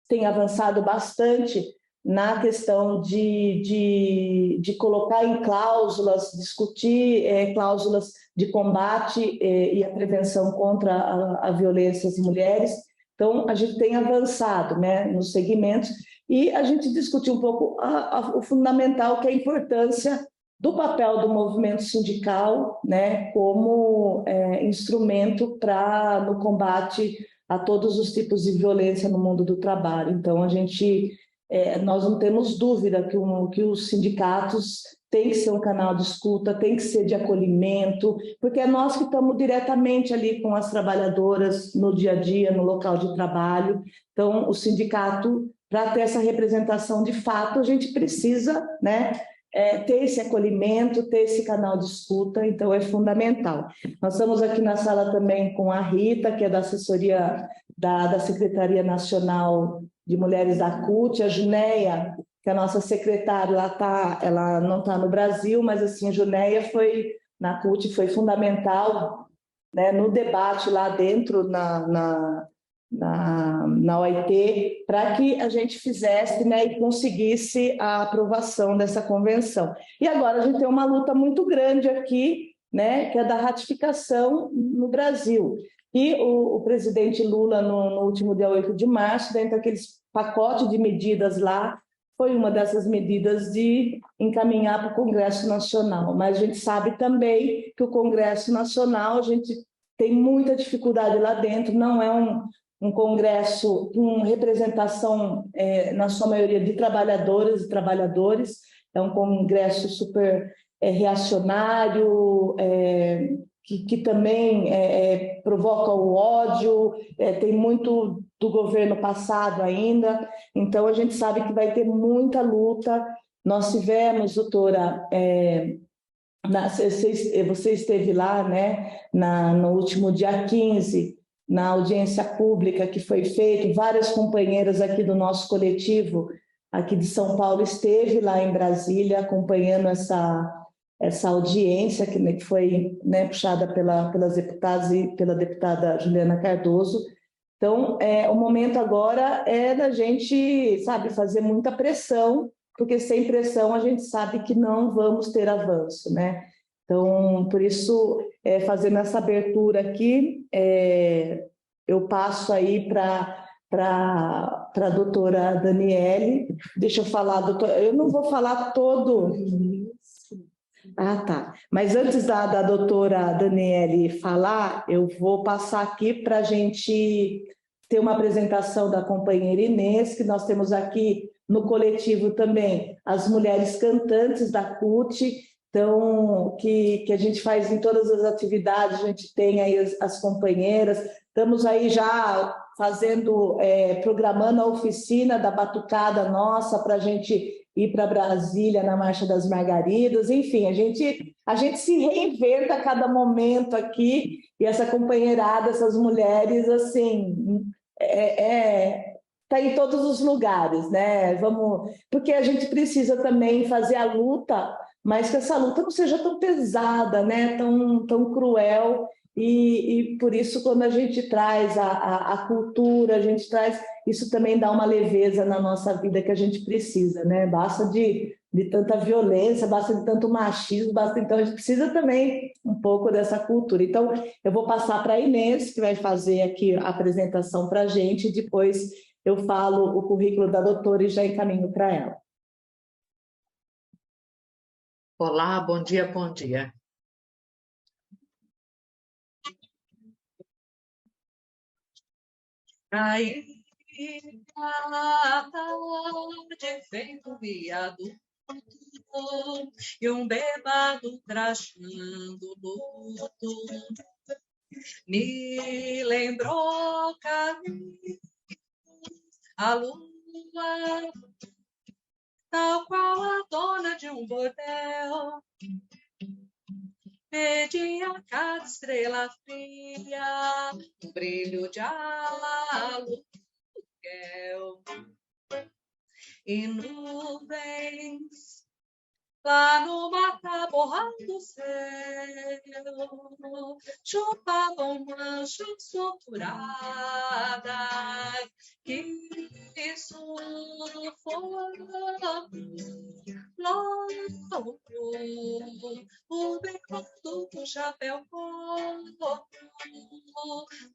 tem avançado bastante na questão de colocar em cláusulas, discutir cláusulas de combate e a prevenção contra a violência às mulheres. Então, a gente tem avançado, né, nos segmentos, e a gente discutiu um pouco o fundamental, que é a importância do papel do movimento sindical, né, como instrumento no combate a todos os tipos de violência no mundo do trabalho. Então, nós não temos dúvida que os sindicatos têm que ser um canal de escuta, tem que ser de acolhimento, porque é nós que estamos diretamente ali com as trabalhadoras no dia a dia, no local de trabalho. Então, o sindicato, para ter essa representação de fato, a gente precisa, né, ter esse acolhimento, ter esse canal de escuta, então é fundamental. Nós estamos aqui na sala também com a Rita, que é da assessoria da Secretaria Nacional de Mulheres da CUT, a Junéia, que é a nossa secretária, ela não está no Brasil, mas assim, a Junéia na CUT foi fundamental, né, no debate lá dentro, na OIT, para que a gente fizesse, né, e conseguisse a aprovação dessa convenção. E agora a gente tem uma luta muito grande aqui, né, que é da ratificação no Brasil. E o presidente Lula, no último dia 8 de março, dentro daqueles pacotes de medidas lá, foi uma dessas medidas de encaminhar para o Congresso Nacional. Mas a gente sabe também que o Congresso Nacional, a gente tem muita dificuldade lá dentro, não é um congresso com representação, na sua maioria, de trabalhadoras e trabalhadores, é um congresso super reacionário, que também provoca o ódio, tem muito do governo passado ainda, então a gente sabe que vai ter muita luta. Nós tivemos, doutora, você esteve lá, né, no último dia 15, na audiência pública que foi feita, várias companheiras aqui do nosso coletivo, aqui de São Paulo, esteve lá em Brasília acompanhando essa audiência que foi, né, puxada pelas deputadas e pela deputada Juliana Cardoso. Então, o momento agora é da gente, sabe, fazer muita pressão, porque sem pressão a gente sabe que não vamos ter avanço, né? Então, por isso, fazendo essa abertura aqui, eu passo aí para a doutora Daniele. Deixa eu falar, doutora, eu não vou falar todo. Ah, tá. Mas antes da doutora Daniele falar, eu vou passar aqui para a gente ter uma apresentação da companheira Inês, que nós temos aqui no coletivo também as mulheres cantantes da CUT, então, que a gente faz em todas as atividades, a gente tem aí as companheiras, estamos aí já programando a oficina da batucada nossa para a gente ir para Brasília na Marcha das Margaridas, enfim, a gente se reinventa a cada momento aqui, e essa companheirada, essas mulheres, assim, está em todos os lugares, né? Porque a gente precisa também fazer a luta, mas que essa luta não seja tão pesada, né? Tão cruel, e por isso, quando a gente traz a cultura, a gente traz, isso também dá uma leveza na nossa vida que a gente precisa, né? Basta de tanta violência, basta de tanto machismo, então a gente precisa também um pouco dessa cultura. Então, eu vou passar para a Inês, que vai fazer aqui a apresentação para a gente, e depois eu falo o currículo da doutora e já encaminho para ela. Olá, bom dia, bom dia. Aí, de feito viaduto, e um bêbado crachando luto, me lembrou caminho, a lua, tal qual a dona de um bordel, pedia cada estrela fria, um brilho de aluguel, e nuvens lá no mata-borra do céu, chupavam manchas sulfuradas, que isso foi logo o beco do chapéu coco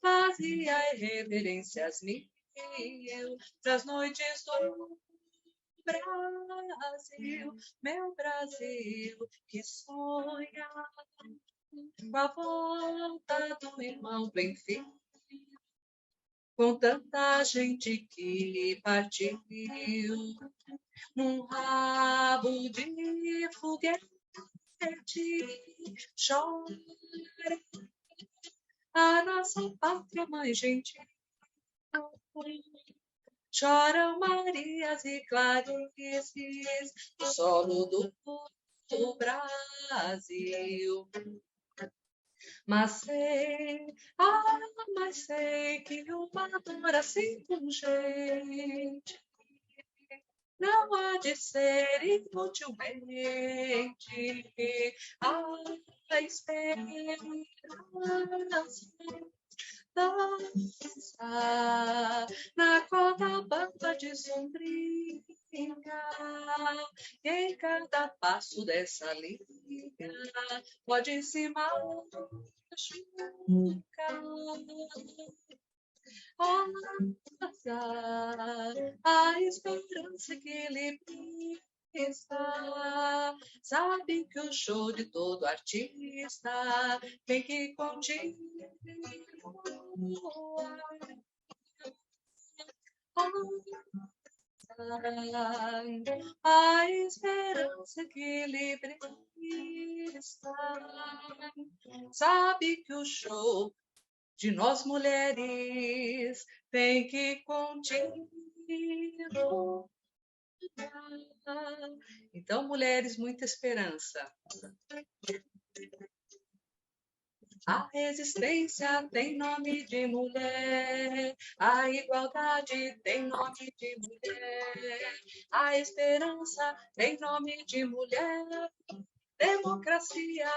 fazia reverências mil pras noites do Brasil, meu Brasil, que sonha com a volta do irmão Benfica, com tanta gente que partiu num rabo de foguete, chora a nossa pátria, mãe gentil. Choram Marias e Clarices no solo do Brasil. Mas sei que uma dor assim pungente não há de ser inutilmente a esperança dança na corda bamba de sombrinha, em cada passo dessa linha pode-se machucar. A esperança que lhe está, sabe que o show de todo artista tem que continuar. A esperança que lhe está, sabe que o show de nós mulheres tem que continuar. Então, mulheres, muita esperança. A resistência tem nome de mulher, a igualdade tem nome de mulher, a esperança tem nome de mulher. Democracia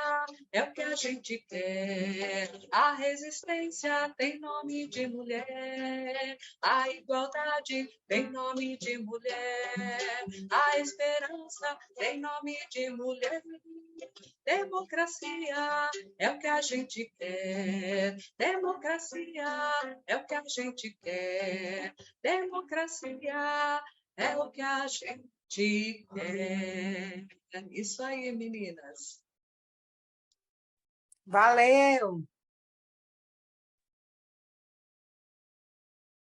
é o que a gente quer. A resistência tem nome de mulher. A igualdade tem nome de mulher. A esperança tem nome de mulher. Democracia é o que a gente quer. Democracia é o que a gente quer. Democracia é o que a gente quer. Isso aí, meninas. Valeu!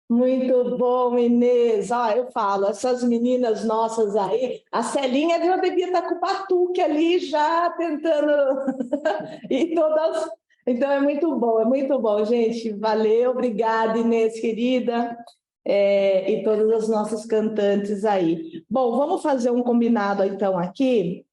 Muito bom, Inês. Eu falo, essas meninas nossas aí, a Celinha já devia estar com o batuque ali, já tentando. E todas. Então, é muito bom, gente. Valeu, obrigada, Inês, querida. E todas as nossas cantantes aí. Bom, vamos fazer um combinado, então, aqui.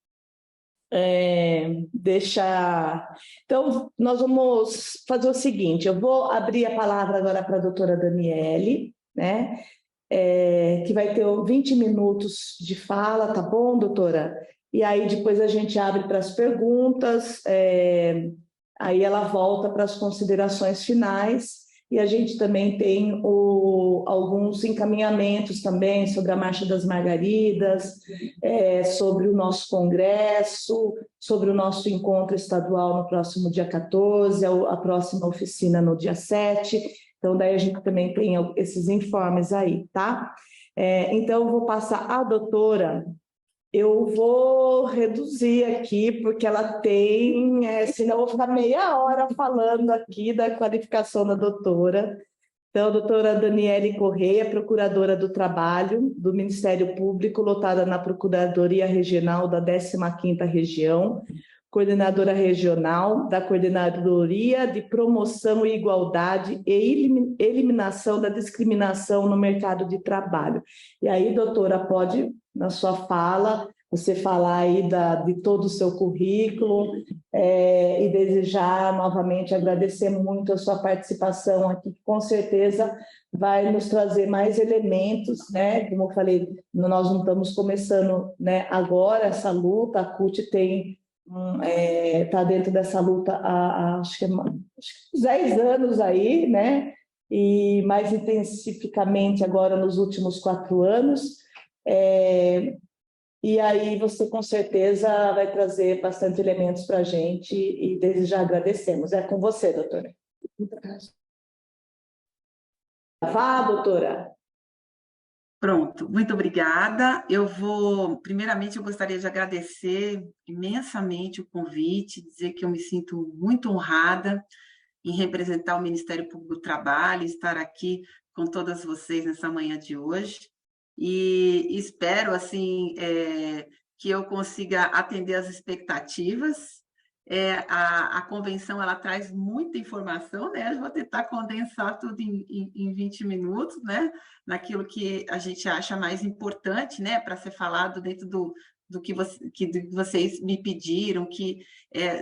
Então, nós vamos fazer o seguinte, eu vou abrir a palavra agora para a doutora Daniele, né? Que vai ter 20 minutos de fala, tá bom, doutora? E aí depois a gente abre para as perguntas, aí ela volta para as considerações finais, e a gente também tem alguns encaminhamentos também sobre a Marcha das Margaridas, sobre o nosso congresso, sobre o nosso encontro estadual no próximo dia 14, a próxima oficina no dia 7. Então, daí a gente também tem esses informes aí, tá? Então, eu vou passar a doutora. Eu vou reduzir aqui, porque ela tem, senão eu vou ficar meia hora falando aqui da qualificação da doutora. Então, a doutora Daniele Correia, procuradora do Trabalho do Ministério Público, lotada na Procuradoria Regional da 15ª Região, coordenadora regional da Coordenadoria de Promoção e Igualdade e Eliminação da Discriminação no Mercado de Trabalho. E aí, doutora, pode, na sua fala, você falar aí de todo o seu currículo e desejar novamente agradecer muito a sua participação aqui, que com certeza vai nos trazer mais elementos, né? Como eu falei, nós não estamos começando, né, agora essa luta, a CUT está dentro dessa luta acho que 10 anos aí, né? E mais intensificamente agora nos últimos 4 anos. E aí você com certeza vai trazer bastante elementos para a gente e desde já agradecemos. É com você, doutora. Vá, doutora. Pronto, muito obrigada. Primeiramente, eu gostaria de agradecer imensamente o convite, dizer que eu me sinto muito honrada em representar o Ministério Público do Trabalho, estar aqui com todas vocês nessa manhã de hoje. E espero, assim, que eu consiga atender as expectativas. A convenção, ela traz muita informação, né? Eu vou tentar condensar tudo em 20 minutos, né? Naquilo que a gente acha mais importante, né? Para ser falado dentro do que vocês me pediram, que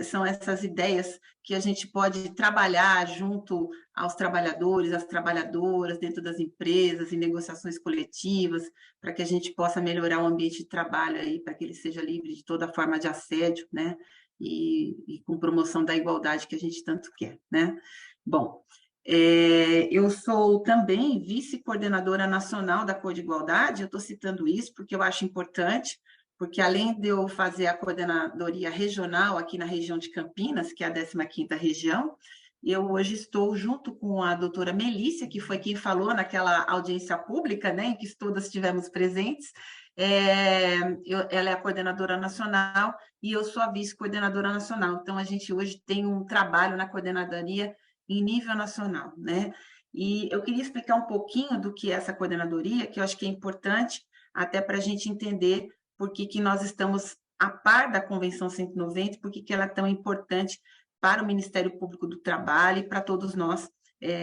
são essas ideias que a gente pode trabalhar junto aos trabalhadores, às trabalhadoras, dentro das empresas, em negociações coletivas, para que a gente possa melhorar o ambiente de trabalho aí, para que ele seja livre de toda forma de assédio, né? E com promoção da igualdade que a gente tanto quer, né? Bom, eu sou também vice-coordenadora nacional da Cor de Igualdade, eu estou citando isso porque eu acho importante, porque além de eu fazer a coordenadoria regional aqui na região de Campinas, que é a 15ª região, eu hoje estou junto com a doutora Melícia, que foi quem falou naquela audiência pública, né, em que todas estivemos presentes. Ela é a coordenadora nacional e eu sou a vice-coordenadora nacional. Então, a gente hoje tem um trabalho na coordenadoria em nível nacional, né? E eu queria explicar um pouquinho do que é essa coordenadoria, que eu acho que é importante até para a gente entender por que nós estamos a par da Convenção 190, por que ela é tão importante para o Ministério Público do Trabalho e para todos nós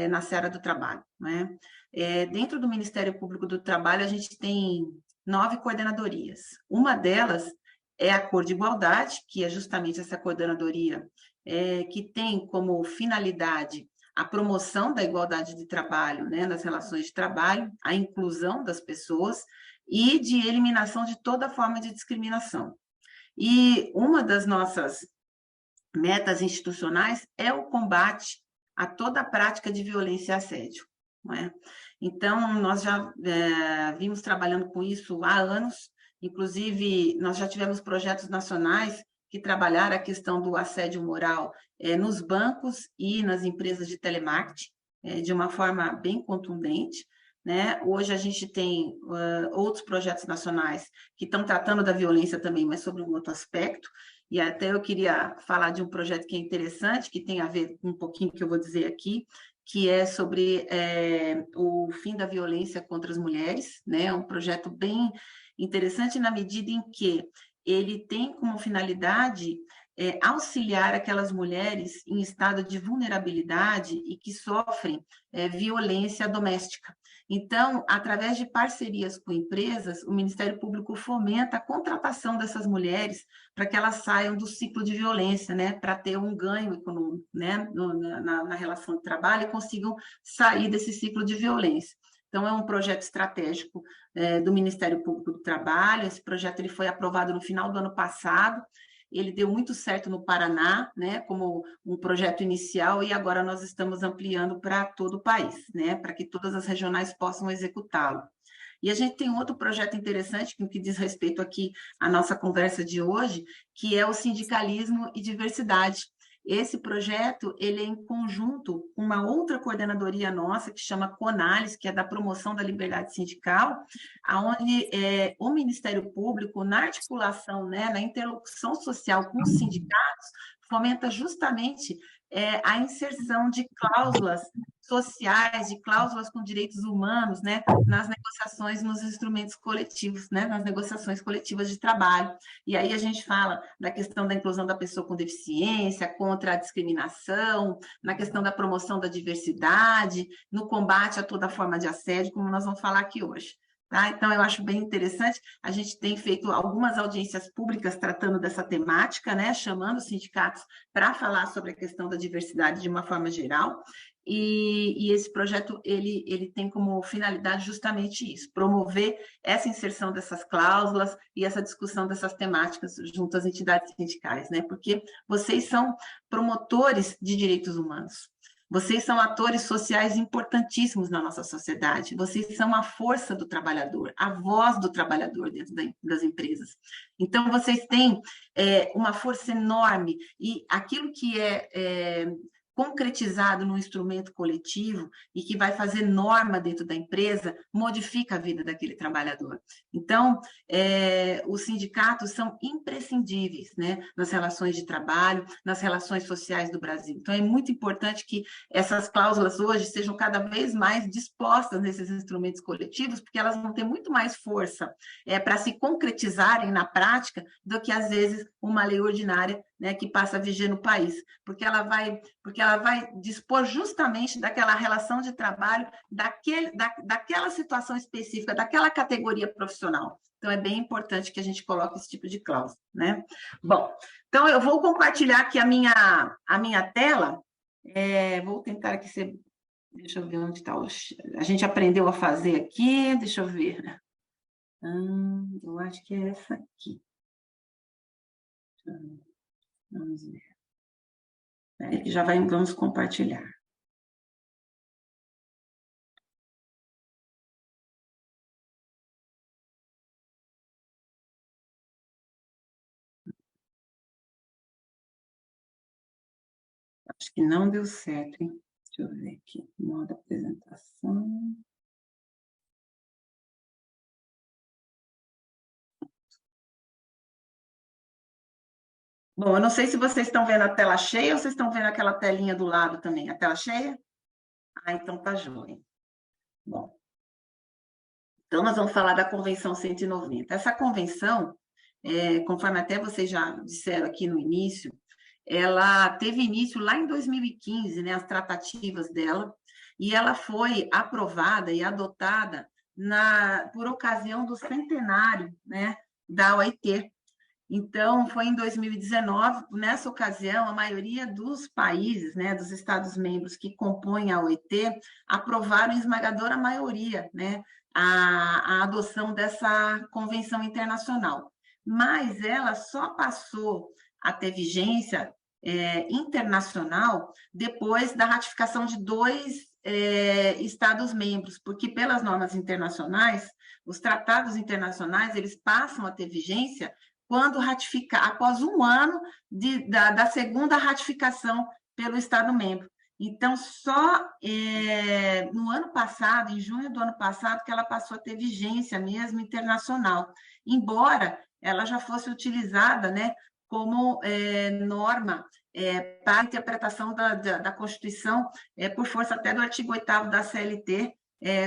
na seara do trabalho, né? Dentro do Ministério Público do Trabalho, a gente tem 9 coordenadorias. Uma delas é a Cor de Igualdade, que é justamente essa coordenadoria que tem como finalidade a promoção da igualdade de trabalho, né, nas relações de trabalho, a inclusão das pessoas e de eliminação de toda forma de discriminação. E uma das nossas metas institucionais é o combate a toda a prática de violência e assédio, não é? Então, nós já vimos trabalhando com isso há anos, inclusive, nós já tivemos projetos nacionais que trabalharam a questão do assédio moral nos bancos e nas empresas de telemarketing, de uma forma bem contundente, né? Hoje a gente tem outros projetos nacionais que estão tratando da violência também, mas sobre um outro aspecto, e até eu queria falar de um projeto que é interessante, que tem a ver com um pouquinho que eu vou dizer aqui, que é sobre o fim da violência contra as mulheres, né? É um projeto bem interessante na medida em que ele tem como finalidade auxiliar aquelas mulheres em estado de vulnerabilidade e que sofrem violência doméstica. Então, através de parcerias com empresas, o Ministério Público fomenta a contratação dessas mulheres para que elas saiam do ciclo de violência, né, para ter um ganho econômico, né, na relação de trabalho e consigam sair desse ciclo de violência. Então, é um projeto estratégico do Ministério Público do Trabalho. Esse projeto ele foi aprovado no final do ano passado. Ele deu muito certo no Paraná, né, como um projeto inicial, e agora nós estamos ampliando para todo o país, né, para que todas as regionais possam executá-lo. E a gente tem outro projeto interessante, que diz respeito aqui à nossa conversa de hoje, que é o sindicalismo e diversidade. Esse projeto, ele é em conjunto com uma outra coordenadoria nossa, que chama CONALES, que é da promoção da liberdade sindical, onde o Ministério Público, na articulação, né, na interlocução social com os sindicatos, fomenta justamente a inserção de cláusulas sociais, de cláusulas com direitos humanos, né, nas negociações, nos instrumentos coletivos, né, nas negociações coletivas de trabalho. E aí a gente fala da questão da inclusão da pessoa com deficiência, contra a discriminação, na questão da promoção da diversidade, no combate a toda forma de assédio, como nós vamos falar aqui hoje. Tá? Então, eu acho bem interessante. A gente tem feito algumas audiências públicas tratando dessa temática, né? Chamando os sindicatos para falar sobre a questão da diversidade de uma forma geral. E esse projeto ele tem como finalidade justamente isso, promover essa inserção dessas cláusulas e essa discussão dessas temáticas junto às entidades sindicais, né? Porque vocês são promotores de direitos humanos. Vocês são atores sociais importantíssimos na nossa sociedade. Vocês são a força do trabalhador, a voz do trabalhador dentro das empresas. Então, vocês têm uma força enorme e aquilo que é concretizado num instrumento coletivo e que vai fazer norma dentro da empresa, modifica a vida daquele trabalhador. Então, os sindicatos são imprescindíveis, né, nas relações de trabalho, nas relações sociais do Brasil. Então, é muito importante que essas cláusulas hoje sejam cada vez mais dispostas nesses instrumentos coletivos, porque elas vão ter muito mais força para se concretizarem na prática do que, às vezes, uma lei ordinária, né, que passa a viger no país, porque ela vai dispor justamente daquela relação de trabalho, daquela situação específica, daquela categoria profissional. Então, é bem importante que a gente coloque esse tipo de cláusula, né? Bom, então eu vou compartilhar aqui a minha tela. Vou tentar aqui ser... Deixa eu ver onde está. A gente aprendeu a fazer aqui, deixa eu ver. Eu acho que é essa aqui. Vamos ver. Vamos compartilhar. Acho que não deu certo, hein? Deixa eu ver aqui. Modo apresentação. Bom, eu não sei se vocês estão vendo a tela cheia ou vocês estão vendo aquela telinha do lado também. A tela cheia? Então tá joia. Bom, então nós vamos falar da Convenção 190. Essa convenção, conforme até vocês já disseram aqui no início, ela teve início lá em 2015, né, as tratativas dela, e ela foi aprovada e adotada por ocasião do centenário, né, da OIT. Então, foi em 2019, nessa ocasião, a maioria dos países, né, dos Estados-membros que compõem a OIT, aprovaram em esmagadora maioria, né, a adoção dessa convenção internacional. Mas ela só passou a ter vigência internacional depois da ratificação de 2 Estados-membros, porque pelas normas internacionais, os tratados internacionais, eles passam a ter vigência quando ratificar, após 1 ano da segunda ratificação pelo Estado-membro. Então, só no ano passado, em junho do ano passado, que ela passou a ter vigência mesmo internacional, embora ela já fosse utilizada, né, como norma para a interpretação da Constituição, por força até do artigo 8º da CLT,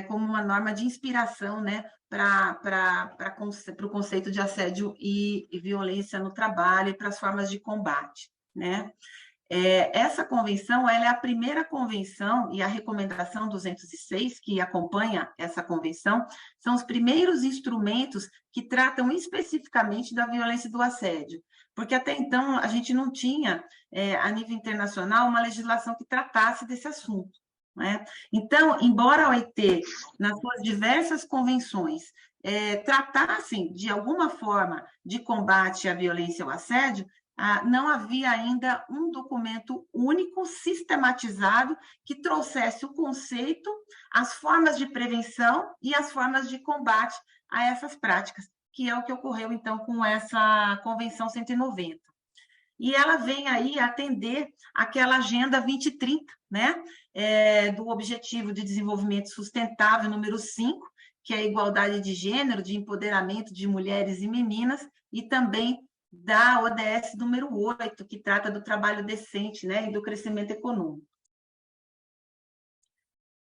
como uma norma de inspiração, né, para o conceito de assédio e violência no trabalho e para as formas de combate, né? Essa convenção, ela é a primeira convenção, e a recomendação 206, que acompanha essa convenção, são os primeiros instrumentos que tratam especificamente da violência e do assédio, porque até então a gente não tinha, a nível internacional, uma legislação que tratasse desse assunto, né? Então, embora a OIT, nas suas diversas convenções, tratassem de alguma forma de combate à violência e ao assédio, não havia ainda um documento único, sistematizado, que trouxesse o conceito, as formas de prevenção e as formas de combate a essas práticas, que é o que ocorreu, então, com essa Convenção 190. E ela vem aí atender aquela Agenda 2030, né? Do Objetivo de Desenvolvimento Sustentável, número 5, que é a igualdade de gênero, de empoderamento de mulheres e meninas, e também da ODS número 8, que trata do trabalho decente, né, e do crescimento econômico.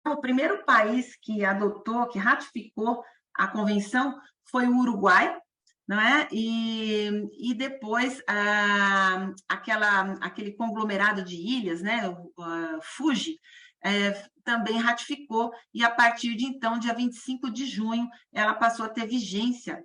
O primeiro país que adotou, que ratificou a convenção foi o Uruguai, não é? E depois aquele conglomerado de ilhas, né, Fuji, também ratificou, e a partir de então, dia 25 de junho, ela passou a ter vigência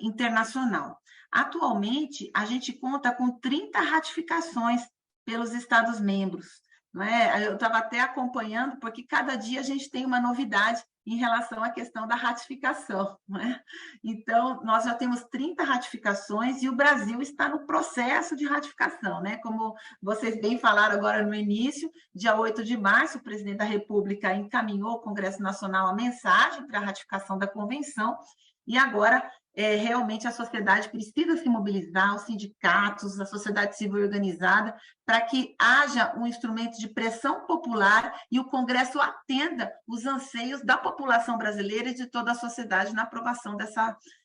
internacional. Atualmente, a gente conta com 30 ratificações pelos Estados-membros. Não é? Eu estava até acompanhando, porque cada dia a gente tem uma novidade em relação à questão da ratificação. Não é? Então, nós já temos 30 ratificações e o Brasil está no processo de ratificação. Né? Como vocês bem falaram agora no início, dia 8 de março, o presidente da República encaminhou ao Congresso Nacional a mensagem para a ratificação da convenção, e agora realmente a sociedade precisa se mobilizar, os sindicatos, a sociedade civil organizada, para que haja um instrumento de pressão popular e o Congresso atenda os anseios da população brasileira e de toda a sociedade na aprovação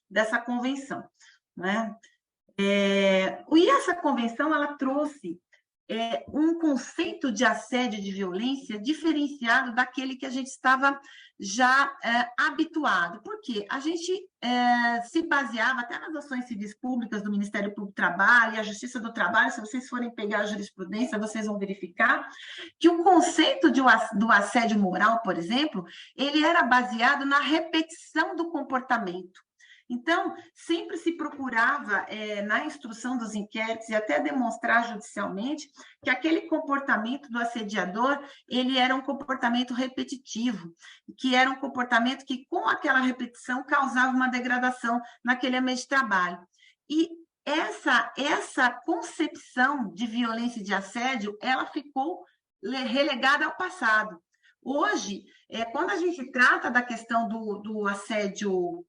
dessa convenção. Né? E essa convenção ela trouxe um conceito de assédio e de violência diferenciado daquele que a gente estava já habituado. Por quê? A gente se baseava até nas ações civis públicas do Ministério Público do Trabalho e a Justiça do Trabalho. Se vocês forem pegar a jurisprudência, vocês vão verificar que o conceito do assédio moral, por exemplo, ele era baseado na repetição do comportamento. Então, sempre se procurava, na instrução dos inquéritos e até demonstrar judicialmente, que aquele comportamento do assediador, ele era um comportamento repetitivo, que era um comportamento que, com aquela repetição, causava uma degradação naquele ambiente de trabalho. E essa concepção de violência e de assédio, ela ficou relegada ao passado. Hoje, quando a gente trata da questão do assédio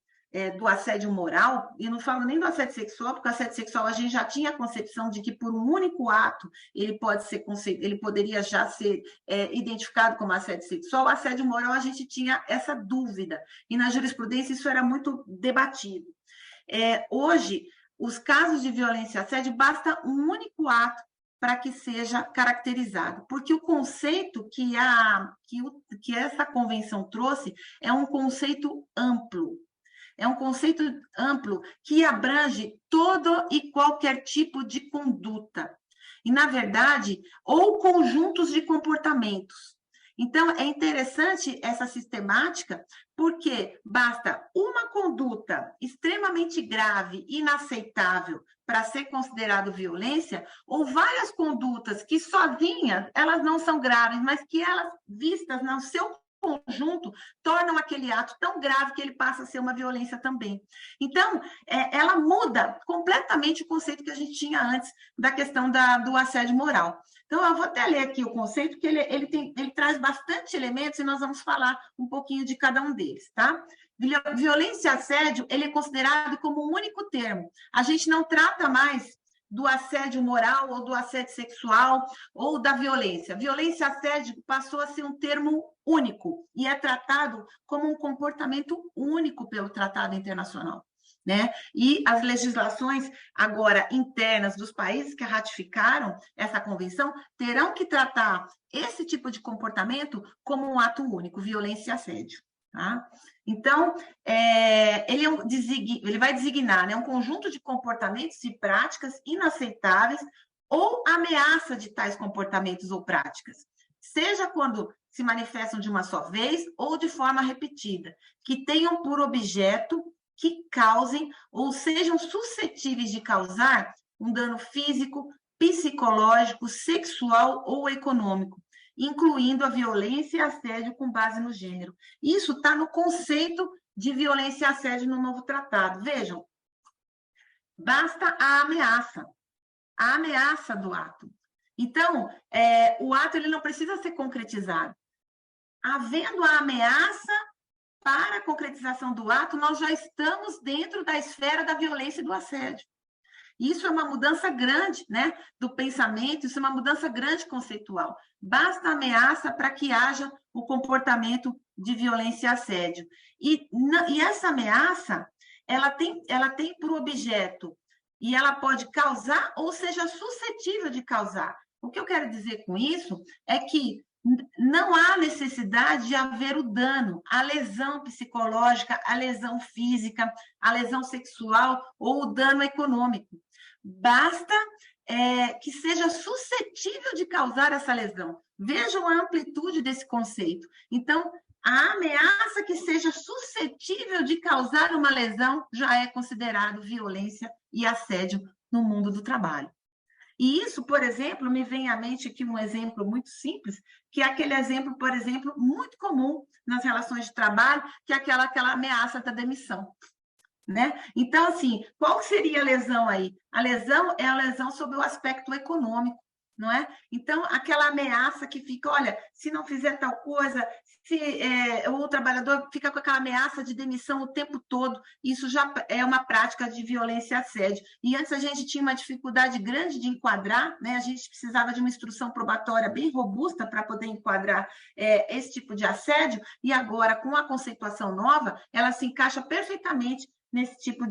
moral, e não falo nem do assédio sexual, porque o assédio sexual a gente já tinha a concepção de que por um único ato ele poderia já ser identificado como assédio sexual. O assédio moral a gente tinha essa dúvida, e na jurisprudência isso era muito debatido. Hoje, os casos de violência e assédio, basta um único ato para que seja caracterizado, porque o conceito que essa convenção trouxe é um conceito amplo. É um conceito amplo que abrange todo e qualquer tipo de conduta. E, na verdade, ou conjuntos de comportamentos. Então, é interessante essa sistemática, porque basta uma conduta extremamente grave, inaceitável, para ser considerado violência, ou várias condutas que sozinhas, elas não são graves, mas que elas, vistas no seu conjunto, tornam aquele ato tão grave que ele passa a ser uma violência também. Então, ela muda completamente o conceito que a gente tinha antes da questão do assédio moral. Então, eu vou até ler aqui o conceito, que ele traz bastante elementos e nós vamos falar um pouquinho de cada um deles, tá? Violência e assédio, ele é considerado como um único termo. A gente não trata mais do assédio moral ou do assédio sexual ou da violência. Violência e assédio passou a ser um termo único e é tratado como um comportamento único pelo Tratado Internacional. Né? E as legislações agora internas dos países que ratificaram essa convenção terão que tratar esse tipo de comportamento como um ato único, violência e assédio. Tá? Então, ele vai designar, né, um conjunto de comportamentos e práticas inaceitáveis ou ameaça de tais comportamentos ou práticas, seja quando se manifestam de uma só vez ou de forma repetida, que tenham por objeto que causem ou sejam suscetíveis de causar um dano físico, psicológico, sexual ou econômico, incluindo a violência e assédio com base no gênero. Isso está no conceito de violência e assédio no novo tratado. Vejam, basta a ameaça do ato. Então, o ato ele não precisa ser concretizado. Havendo a ameaça para a concretização do ato, nós já estamos dentro da esfera da violência e do assédio. Isso é uma mudança grande, né, do pensamento, isso é uma mudança grande conceitual. Basta ameaça para que haja o comportamento de violência e assédio. E essa ameaça, ela tem por objeto, e ela pode causar ou seja suscetível de causar. O que eu quero dizer com isso é que não há necessidade de haver o dano, a lesão psicológica, a lesão física, a lesão sexual ou o dano econômico. Basta que seja suscetível de causar essa lesão. Vejam a amplitude desse conceito. Então, a ameaça que seja suscetível de causar uma lesão já é considerado violência e assédio no mundo do trabalho. E isso, por exemplo, me vem à mente aqui um exemplo muito simples, que é aquele exemplo, por exemplo, muito comum nas relações de trabalho, que é aquela ameaça da demissão. Né? Então, assim, qual seria a lesão aí? A lesão é a lesão sob o aspecto econômico, não é? Então, aquela ameaça que fica, olha, se não fizer tal coisa, se o trabalhador fica com aquela ameaça de demissão o tempo todo, isso já é uma prática de violência e assédio. E antes a gente tinha uma dificuldade grande de enquadrar, né? A gente precisava de uma instrução probatória bem robusta para poder enquadrar esse tipo de assédio, e agora, com a conceituação nova, ela se encaixa perfeitamente nesse tipo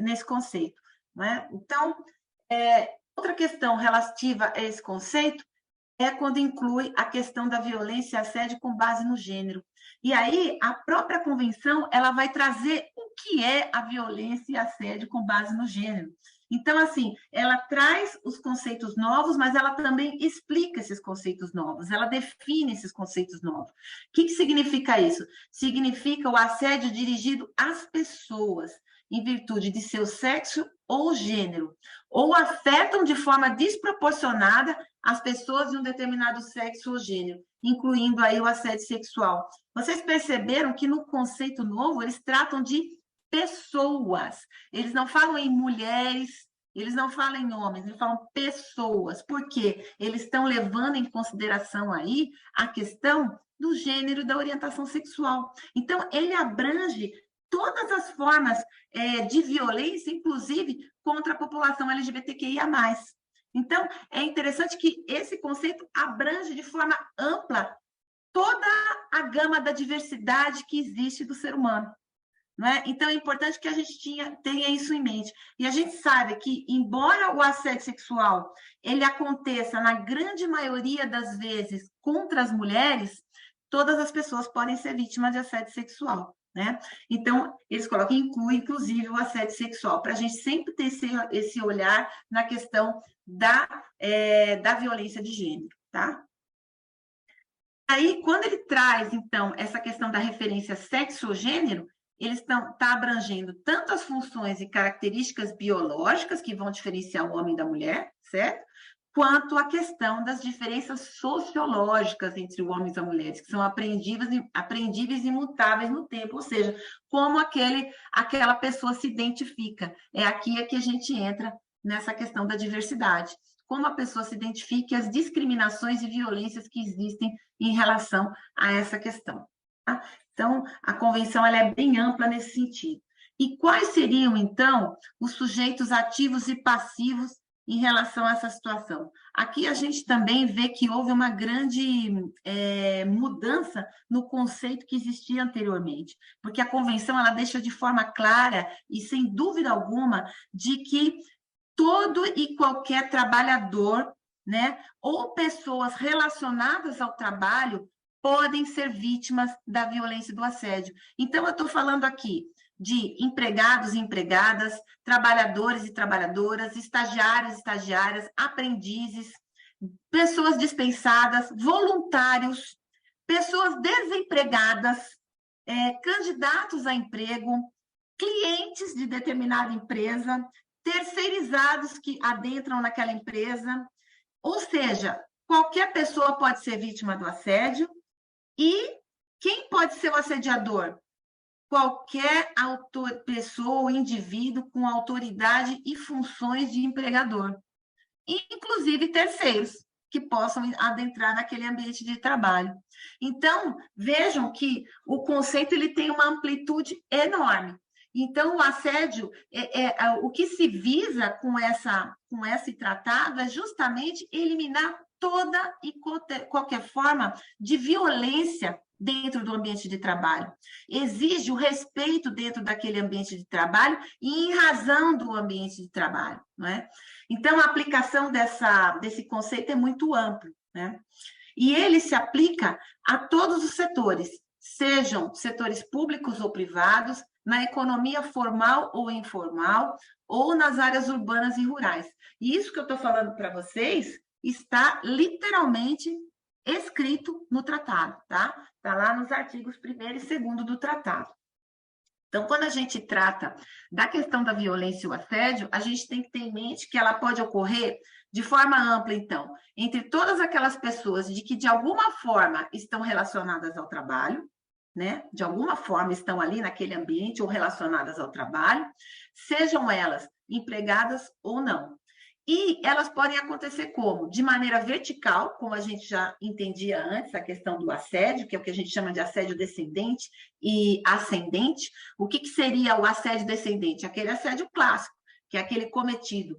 nesse conceito. Né? Então, outra questão relativa a esse conceito é quando inclui a questão da violência e assédio com base no gênero. E aí, a própria convenção, ela vai trazer o que é a violência e assédio com base no gênero. Então, assim, ela traz os conceitos novos, mas ela também explica esses conceitos novos, ela define esses conceitos novos. O que significa isso? Significa o assédio dirigido às pessoas, em virtude de seu sexo ou gênero, ou afetam de forma desproporcionada as pessoas de um determinado sexo ou gênero, incluindo aí o assédio sexual. Vocês perceberam que no conceito novo, eles tratam de pessoas. Eles não falam em mulheres, eles não falam em homens, eles falam pessoas. Por quê? Eles estão levando em consideração aí a questão do gênero e da orientação sexual. Então, ele abrange todas as formas de violência, inclusive contra a população LGBTQIA+. Então, é interessante que esse conceito abrange de forma ampla toda a gama da diversidade que existe do ser humano. Não é? Então, é importante que a gente tenha isso em mente. E a gente sabe que, embora o assédio sexual ele aconteça, na grande maioria das vezes, contra as mulheres, todas as pessoas podem ser vítimas de assédio sexual. Né? Então, eles colocam, inclui, inclusive, o assédio sexual, para a gente sempre ter esse olhar na questão da violência de gênero. Tá? Aí, quando ele traz, então, essa questão da referência sexo ou gênero, ele está abrangendo tanto as funções e características biológicas que vão diferenciar o homem da mulher, certo? Quanto a questão das diferenças sociológicas entre os homens e as mulheres, que são aprendíveis e imutáveis no tempo, ou seja, como aquela pessoa se identifica. É aqui que a gente entra nessa questão da diversidade. Como a pessoa se identifica e as discriminações e violências que existem em relação a essa questão. Tá? Então, a convenção ela é bem ampla nesse sentido. E quais seriam, então, os sujeitos ativos e passivos em relação a essa situação? Aqui a gente também vê que houve uma grande mudança no conceito que existia anteriormente, porque a convenção ela deixa de forma clara e sem dúvida alguma de que todo e qualquer trabalhador, né, ou pessoas relacionadas ao trabalho podem ser vítimas da violência e do assédio. Então, eu estou falando aqui de empregados e empregadas, trabalhadores e trabalhadoras, estagiários e estagiárias, aprendizes, pessoas dispensadas, voluntários, pessoas desempregadas, candidatos a emprego, clientes de determinada empresa, terceirizados que adentram naquela empresa, ou seja, qualquer pessoa pode ser vítima do assédio. E quem pode ser o assediador? Qualquer pessoa ou indivíduo com autoridade e funções de empregador, inclusive terceiros que possam adentrar naquele ambiente de trabalho. Então, vejam que o conceito ele tem uma amplitude enorme. Então, o assédio, o que se visa com esse tratado é justamente eliminar toda e qualquer forma de violência dentro do ambiente de trabalho. Exige o respeito dentro daquele ambiente de trabalho e em razão do ambiente de trabalho. Não é? Então, a aplicação desse conceito é muito amplo. Né? E ele se aplica a todos os setores, sejam setores públicos ou privados, na economia formal ou informal, ou nas áreas urbanas e rurais. E isso que eu estou falando para vocês está literalmente escrito no tratado, tá? Está lá nos artigos 1º e 2º do tratado. Então, quando a gente trata da questão da violência e o assédio, a gente tem que ter em mente que ela pode ocorrer de forma ampla, então, entre todas aquelas pessoas de alguma forma estão relacionadas ao trabalho, né? De alguma forma estão ali naquele ambiente ou relacionadas ao trabalho, sejam elas empregadas ou não. E elas podem acontecer como? De maneira vertical, como a gente já entendia antes, a questão do assédio, que é o que a gente chama de assédio descendente e ascendente. O que seria o assédio descendente? Aquele assédio clássico, que é aquele cometido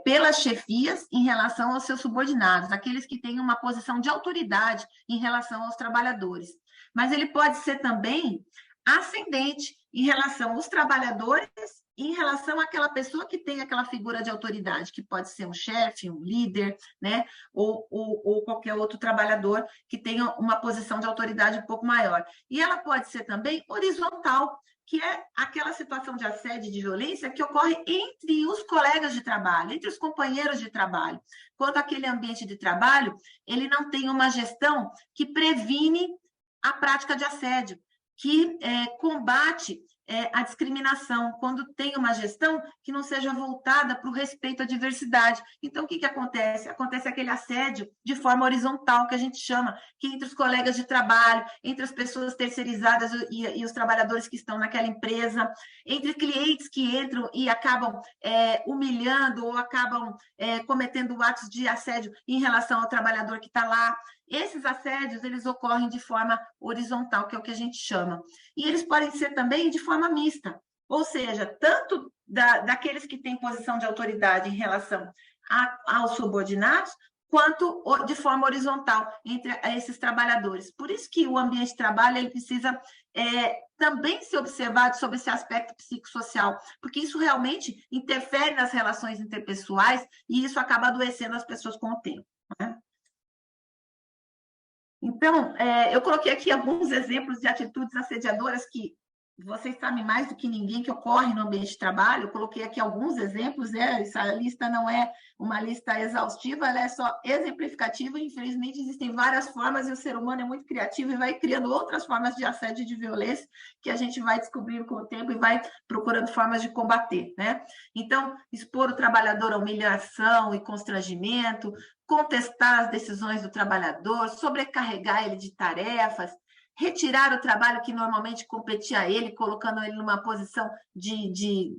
pelas chefias em relação aos seus subordinados, aqueles que têm uma posição de autoridade em relação aos trabalhadores. Mas ele pode ser também ascendente em relação aos trabalhadores, em relação àquela pessoa que tem aquela figura de autoridade, que pode ser um chefe, um líder, né? Ou qualquer outro trabalhador que tenha uma posição de autoridade um pouco maior. E ela pode ser também horizontal, que é aquela situação de assédio e de violência que ocorre entre os colegas de trabalho, entre os companheiros de trabalho. Quando aquele ambiente de trabalho, ele não tem uma gestão que previne a prática de assédio, que combate a discriminação, quando tem uma gestão que não seja voltada para o respeito à diversidade. Então, o que acontece? Acontece aquele assédio de forma horizontal, que a gente chama, que entre os colegas de trabalho, entre as pessoas terceirizadas e os trabalhadores que estão naquela empresa, entre clientes que entram e acabam humilhando ou acabam cometendo atos de assédio em relação ao trabalhador que está lá. Esses assédios, eles ocorrem de forma horizontal, que é o que a gente chama. E eles podem ser também de forma mista, ou seja, tanto daqueles que têm posição de autoridade em relação aos subordinados, quanto de forma horizontal entre esses trabalhadores. Por isso que o ambiente de trabalho ele precisa também ser observado sobre esse aspecto psicossocial, porque isso realmente interfere nas relações interpessoais e isso acaba adoecendo as pessoas com o tempo, né? Então, eu coloquei aqui alguns exemplos de atitudes assediadoras que vocês sabem mais do que ninguém que ocorrem no ambiente de trabalho. Eu coloquei aqui alguns exemplos, essa lista não é uma lista exaustiva, ela é só exemplificativa. Infelizmente, existem várias formas e o ser humano é muito criativo e vai criando outras formas de assédio e de violência que a gente vai descobrindo com o tempo e vai procurando formas de combater, né? Então, expor o trabalhador à humilhação e constrangimento, contestar as decisões do trabalhador, sobrecarregar ele de tarefas, retirar o trabalho que normalmente competia a ele, colocando ele numa posição de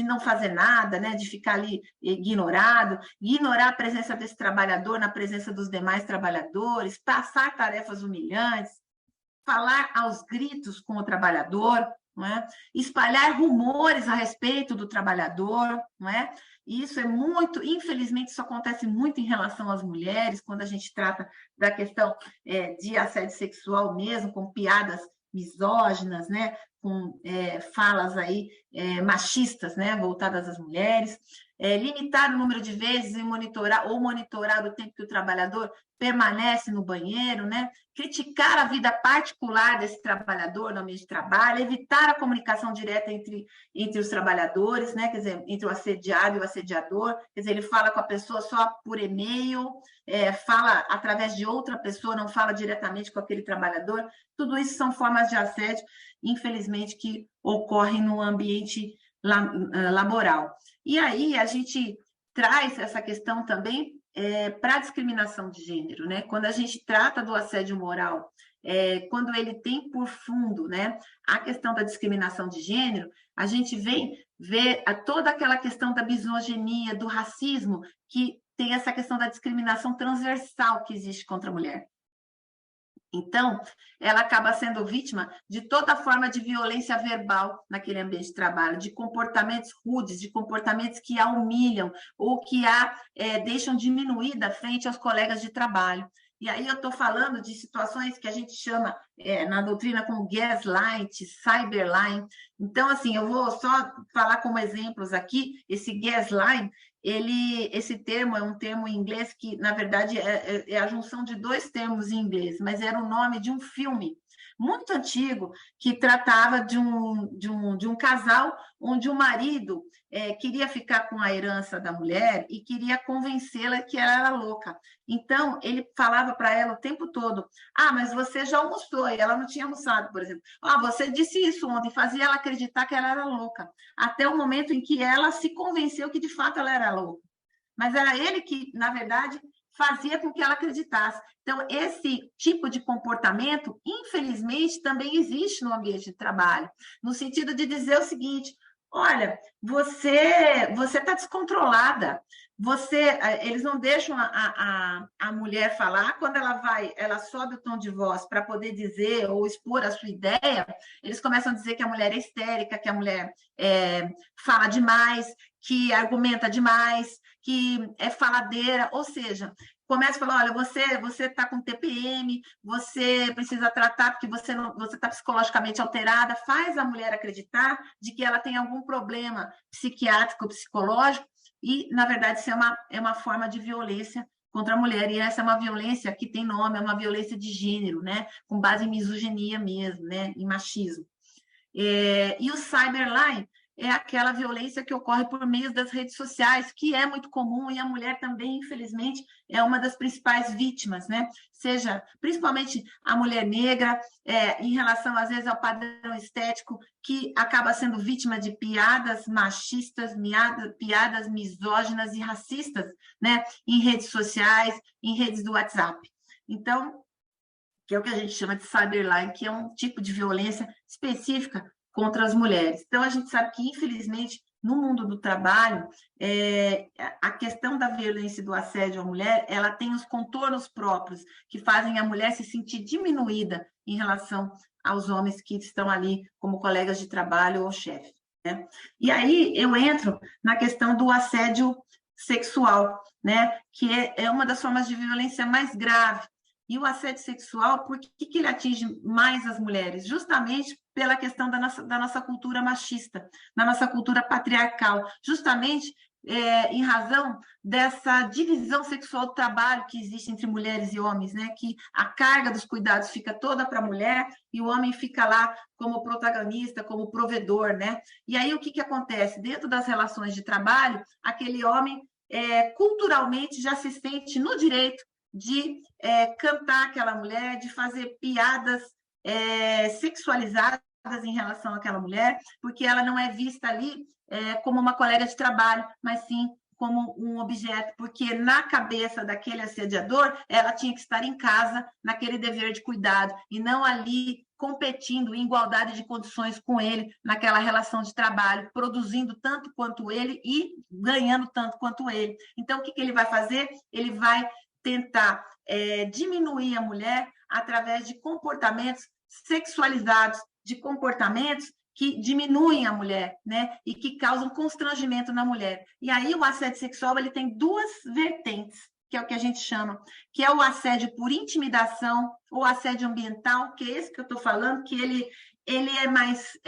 não fazer nada, né? De ficar ali ignorado, ignorar a presença desse trabalhador na presença dos demais trabalhadores, passar tarefas humilhantes, falar aos gritos com o trabalhador, não é? Espalhar rumores a respeito do trabalhador, não é? E isso é muito, infelizmente, isso acontece muito em relação às mulheres, quando a gente trata da questão de assédio sexual mesmo, com piadas misóginas, né? Com falas aí machistas, né? Voltadas às mulheres. Limitar o número de vezes e monitorar o tempo que o trabalhador permanece no banheiro, né? Criticar a vida particular desse trabalhador no ambiente de trabalho, evitar a comunicação direta entre os trabalhadores, né? Quer dizer, entre o assediado e o assediador, quer dizer, ele fala com a pessoa só por e-mail, fala através de outra pessoa, não fala diretamente com aquele trabalhador. Tudo isso são formas de assédio, infelizmente, que ocorrem no ambiente laboral. E aí a gente traz essa questão também para a discriminação de gênero, né? Quando a gente trata do assédio moral, quando ele tem por fundo, né, a questão da discriminação de gênero, a gente vem ver toda aquela questão da misoginia, do racismo, que tem essa questão da discriminação transversal que existe contra a mulher. Então, ela acaba sendo vítima de toda forma de violência verbal naquele ambiente de trabalho, de comportamentos rudes, de comportamentos que a humilham ou que a deixam diminuída frente aos colegas de trabalho. E aí eu estou falando de situações que a gente chama na doutrina como gaslight, cyberlying. Então, assim, eu vou só falar como exemplos aqui, esse gaslight, esse termo é um termo em inglês que, na verdade, é a junção de dois termos em inglês, mas era o nome de um filme muito antigo que tratava de um casal onde o marido queria ficar com a herança da mulher e queria convencê-la que ela era louca. Então, ele falava para ela o tempo todo: ah, mas você já almoçou, e ela não tinha almoçado, por exemplo. Ah, você disse isso ontem, fazia ela acreditar que ela era louca, até o momento em que ela se convenceu que, de fato, ela era louca. Mas era ele que, na verdade, fazia com que ela acreditasse. Então, esse tipo de comportamento, infelizmente, também existe no ambiente de trabalho, no sentido de dizer o seguinte: olha, você está descontrolada. Eles não deixam a mulher falar. Quando ela sobe o tom de voz para poder dizer ou expor a sua ideia, eles começam a dizer que a mulher é histérica, que a mulher fala demais, que argumenta demais, que é faladeira, ou seja, começa a falar: olha, você está com TPM, você precisa tratar porque você está psicologicamente alterada. Faz a mulher acreditar de que ela tem algum problema psiquiátrico, psicológico, e, na verdade, isso é uma forma de violência contra a mulher, e essa é uma violência que tem nome, é uma violência de gênero, né? Com base em misoginia mesmo, né? Em machismo. E o cyberlying é aquela violência que ocorre por meio das redes sociais, que é muito comum, e a mulher também, infelizmente, é uma das principais vítimas, né? Seja, principalmente a mulher negra, em relação, às vezes, ao padrão estético, que acaba sendo vítima de piadas machistas, piadas misóginas e racistas, né? Em redes sociais, em redes do WhatsApp. Então, que é o que a gente chama de cyberlying, que é um tipo de violência específica contra as mulheres. Então, a gente sabe que, infelizmente, no mundo do trabalho, a questão da violência e do assédio à mulher, ela tem os contornos próprios, que fazem a mulher se sentir diminuída em relação aos homens que estão ali como colegas de trabalho ou chefe, né? E aí eu entro na questão do assédio sexual, né? Que é uma das formas de violência mais grave. E o assédio sexual, por que ele atinge mais as mulheres? Justamente pela questão da nossa cultura machista, da nossa cultura patriarcal, justamente em razão dessa divisão sexual do trabalho que existe entre mulheres e homens, né? Que a carga dos cuidados fica toda para a mulher e o homem fica lá como protagonista, como provedor, né? E aí o que acontece? Dentro das relações de trabalho, aquele homem culturalmente já se sente no direito de cantar aquela mulher, de fazer piadas sexualizadas em relação àquela mulher, porque ela não é vista ali como uma colega de trabalho, mas sim como um objeto, porque na cabeça daquele assediador, ela tinha que estar em casa, naquele dever de cuidado, e não ali competindo em igualdade de condições com ele, naquela relação de trabalho, produzindo tanto quanto ele e ganhando tanto quanto ele. Então, o que ele vai fazer? Ele vai tentar diminuir a mulher através de comportamentos sexualizados, de comportamentos que diminuem a mulher, né? E que causam constrangimento na mulher. E aí o assédio sexual ele tem duas vertentes, que é o que a gente chama, que é o assédio por intimidação ou assédio ambiental, que é esse que eu estou falando, que ele é mais...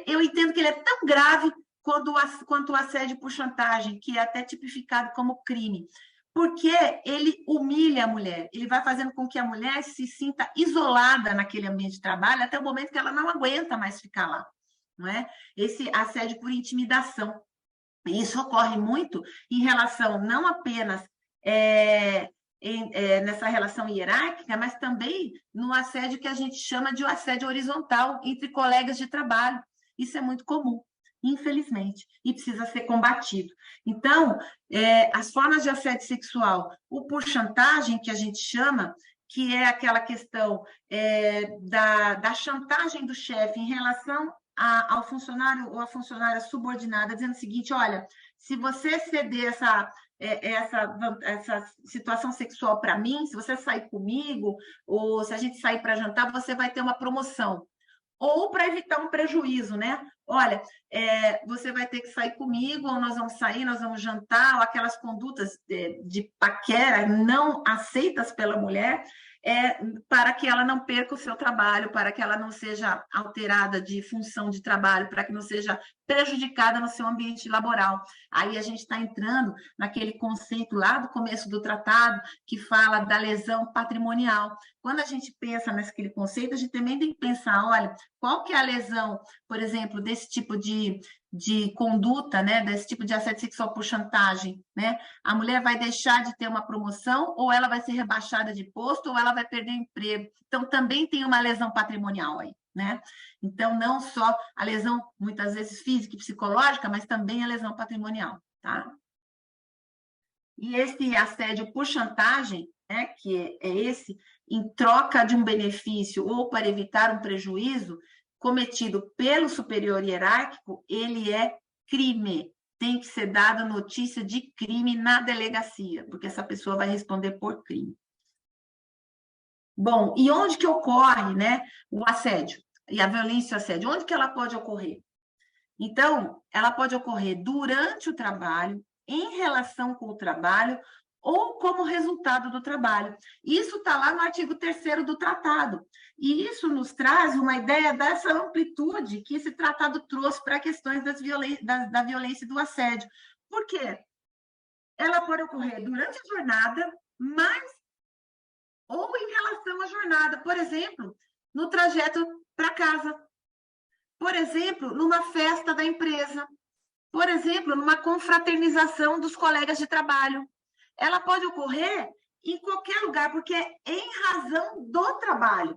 eu entendo que ele é tão grave quanto o assédio por chantagem, que é até tipificado como crime. Porque ele humilha a mulher, ele vai fazendo com que a mulher se sinta isolada naquele ambiente de trabalho até o momento que ela não aguenta mais ficar lá, não é? Esse assédio por intimidação. Isso ocorre muito em relação não apenas nessa relação hierárquica, mas também no assédio que a gente chama de assédio horizontal entre colegas de trabalho. Isso é muito comum, infelizmente, e precisa ser combatido. Então, as formas de assédio sexual, o por chantagem, que a gente chama, que é aquela questão da chantagem do chefe em relação ao funcionário ou à funcionária subordinada, dizendo o seguinte: olha, se você ceder essa situação sexual para mim, se você sair comigo, ou se a gente sair para jantar, você vai ter uma promoção. Ou para evitar um prejuízo, né? Olha, você vai ter que sair comigo, ou nós vamos sair, nós vamos jantar, ou aquelas condutas de paquera não aceitas pela mulher, para que ela não perca o seu trabalho, para que ela não seja alterada de função de trabalho, para que não seja prejudicada no seu ambiente laboral. Aí a gente está entrando naquele conceito lá do começo do tratado, que fala da lesão patrimonial. Quando a gente pensa naquele conceito, a gente também tem que pensar, olha, qual que é a lesão, por exemplo, desse tipo de conduta, né, desse tipo de assédio sexual por chantagem, né? A mulher vai deixar de ter uma promoção, ou ela vai ser rebaixada de posto, ou ela vai perder emprego. Então, também tem uma lesão patrimonial aí, né? Então, não só a lesão, muitas vezes, física e psicológica, mas também a lesão patrimonial, tá? E esse assédio por chantagem, né, que é esse, em troca de um benefício ou para evitar um prejuízo, cometido pelo superior hierárquico, ele é crime. Tem que ser dada notícia de crime na delegacia, porque essa pessoa vai responder por crime. Bom, e onde que ocorre, né, o assédio e a violência e o assédio? Onde que ela pode ocorrer? Então, ela pode ocorrer durante o trabalho, em relação com o trabalho, ou como resultado do trabalho. Isso está lá no artigo 3º do tratado. E isso nos traz uma ideia dessa amplitude que esse tratado trouxe para questões da violência e do assédio. Por quê? Ela pode ocorrer durante a jornada, mas ou em relação à jornada. Por exemplo, no trajeto para casa. Por exemplo, numa festa da empresa. Por exemplo, numa confraternização dos colegas de trabalho. Ela pode ocorrer em qualquer lugar, porque é em razão do trabalho,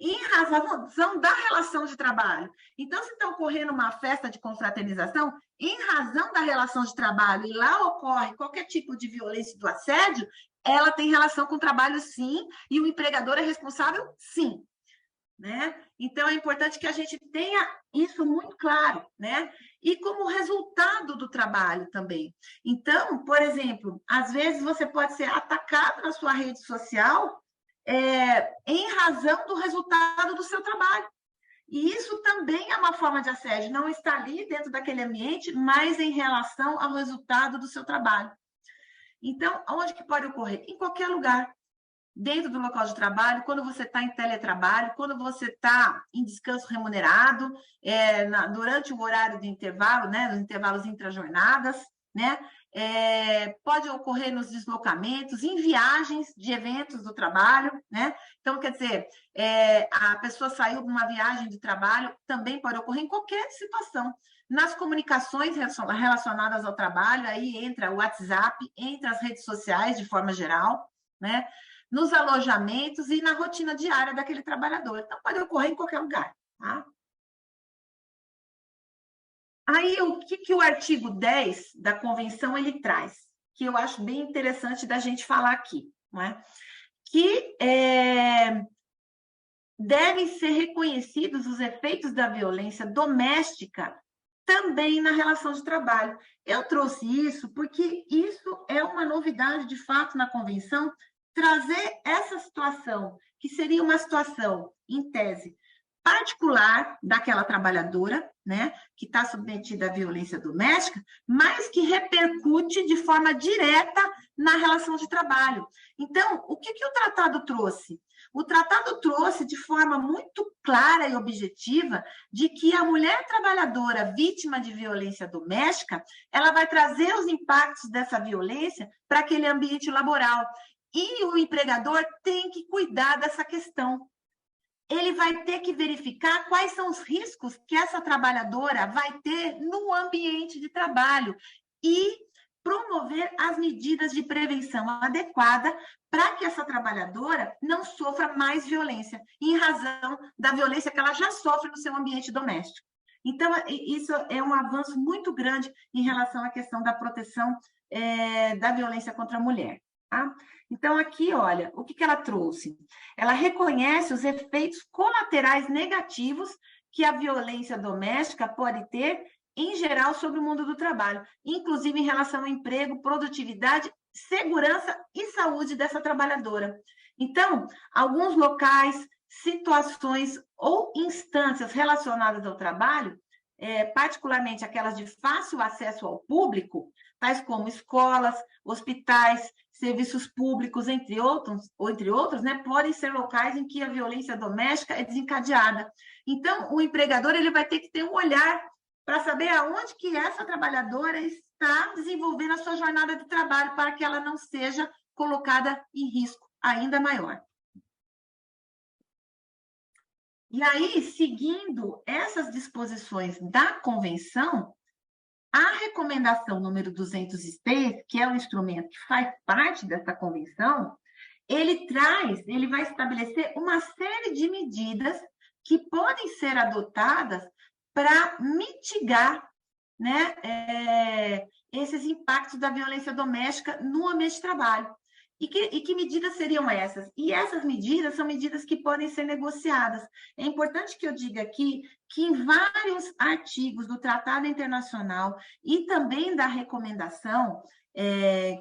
em razão da relação de trabalho. Então, se está ocorrendo uma festa de confraternização, em razão da relação de trabalho, e lá ocorre qualquer tipo de violência do assédio, ela tem relação com o trabalho, sim, e o empregador é responsável, sim. Né? Então, é importante que a gente tenha isso muito claro, né? E como resultado do trabalho também. Então, por exemplo, às vezes você pode ser atacado na sua rede social em razão do resultado do seu trabalho. E isso também é uma forma de assédio, não está ali dentro daquele ambiente, mas em relação ao resultado do seu trabalho. Então, onde que pode ocorrer? Em qualquer lugar. Dentro do local de trabalho, quando você está em teletrabalho, quando você está em descanso remunerado, durante o horário de intervalo, né, nos intervalos intrajornadas, né, pode ocorrer nos deslocamentos, em viagens de eventos do trabalho, né? Então, quer dizer, a pessoa saiu de uma viagem de trabalho, também pode ocorrer em qualquer situação. Nas comunicações relacionadas ao trabalho, aí entra o WhatsApp, entra as redes sociais de forma geral, né? Nos alojamentos e na rotina diária daquele trabalhador. Então, pode ocorrer em qualquer lugar, tá? Aí, o que o artigo 10 da Convenção ele traz? Que eu acho bem interessante da gente falar aqui, não é? Que devem ser reconhecidos os efeitos da violência doméstica também na relação de trabalho. Eu trouxe isso porque isso é uma novidade, de fato, na Convenção, trazer essa situação, que seria uma situação, em tese, particular daquela trabalhadora, né, que está submetida à violência doméstica, mas que repercute de forma direta na relação de trabalho. Então, o que o tratado trouxe? O tratado trouxe de forma muito clara e objetiva de que a mulher trabalhadora vítima de violência doméstica, ela vai trazer os impactos dessa violência para aquele ambiente laboral. E o empregador tem que cuidar dessa questão. Ele vai ter que verificar quais são os riscos que essa trabalhadora vai ter no ambiente de trabalho e promover as medidas de prevenção adequada para que essa trabalhadora não sofra mais violência, em razão da violência que ela já sofre no seu ambiente doméstico. Então, isso é um avanço muito grande em relação à questão da proteção da violência contra a mulher. Tá? Então, aqui, olha, o que ela trouxe? Ela reconhece os efeitos colaterais negativos que a violência doméstica pode ter, em geral, sobre o mundo do trabalho, inclusive em relação ao emprego, produtividade, segurança e saúde dessa trabalhadora. Então, alguns locais, situações ou instâncias relacionadas ao trabalho, particularmente aquelas de fácil acesso ao público, tais como escolas, hospitais, serviços públicos, entre outros, né, podem ser locais em que a violência doméstica é desencadeada. Então, o empregador ele vai ter que ter um olhar para saber aonde que essa trabalhadora está desenvolvendo a sua jornada de trabalho para que ela não seja colocada em risco ainda maior. E aí, seguindo essas disposições da convenção, a recomendação número 206, que é o instrumento que faz parte dessa convenção, ele vai estabelecer uma série de medidas que podem ser adotadas para mitigar, né, esses impactos da violência doméstica no ambiente de trabalho. E que medidas seriam essas? E essas medidas são medidas que podem ser negociadas. É importante que eu diga aqui que em vários artigos do Tratado Internacional e também da recomendação,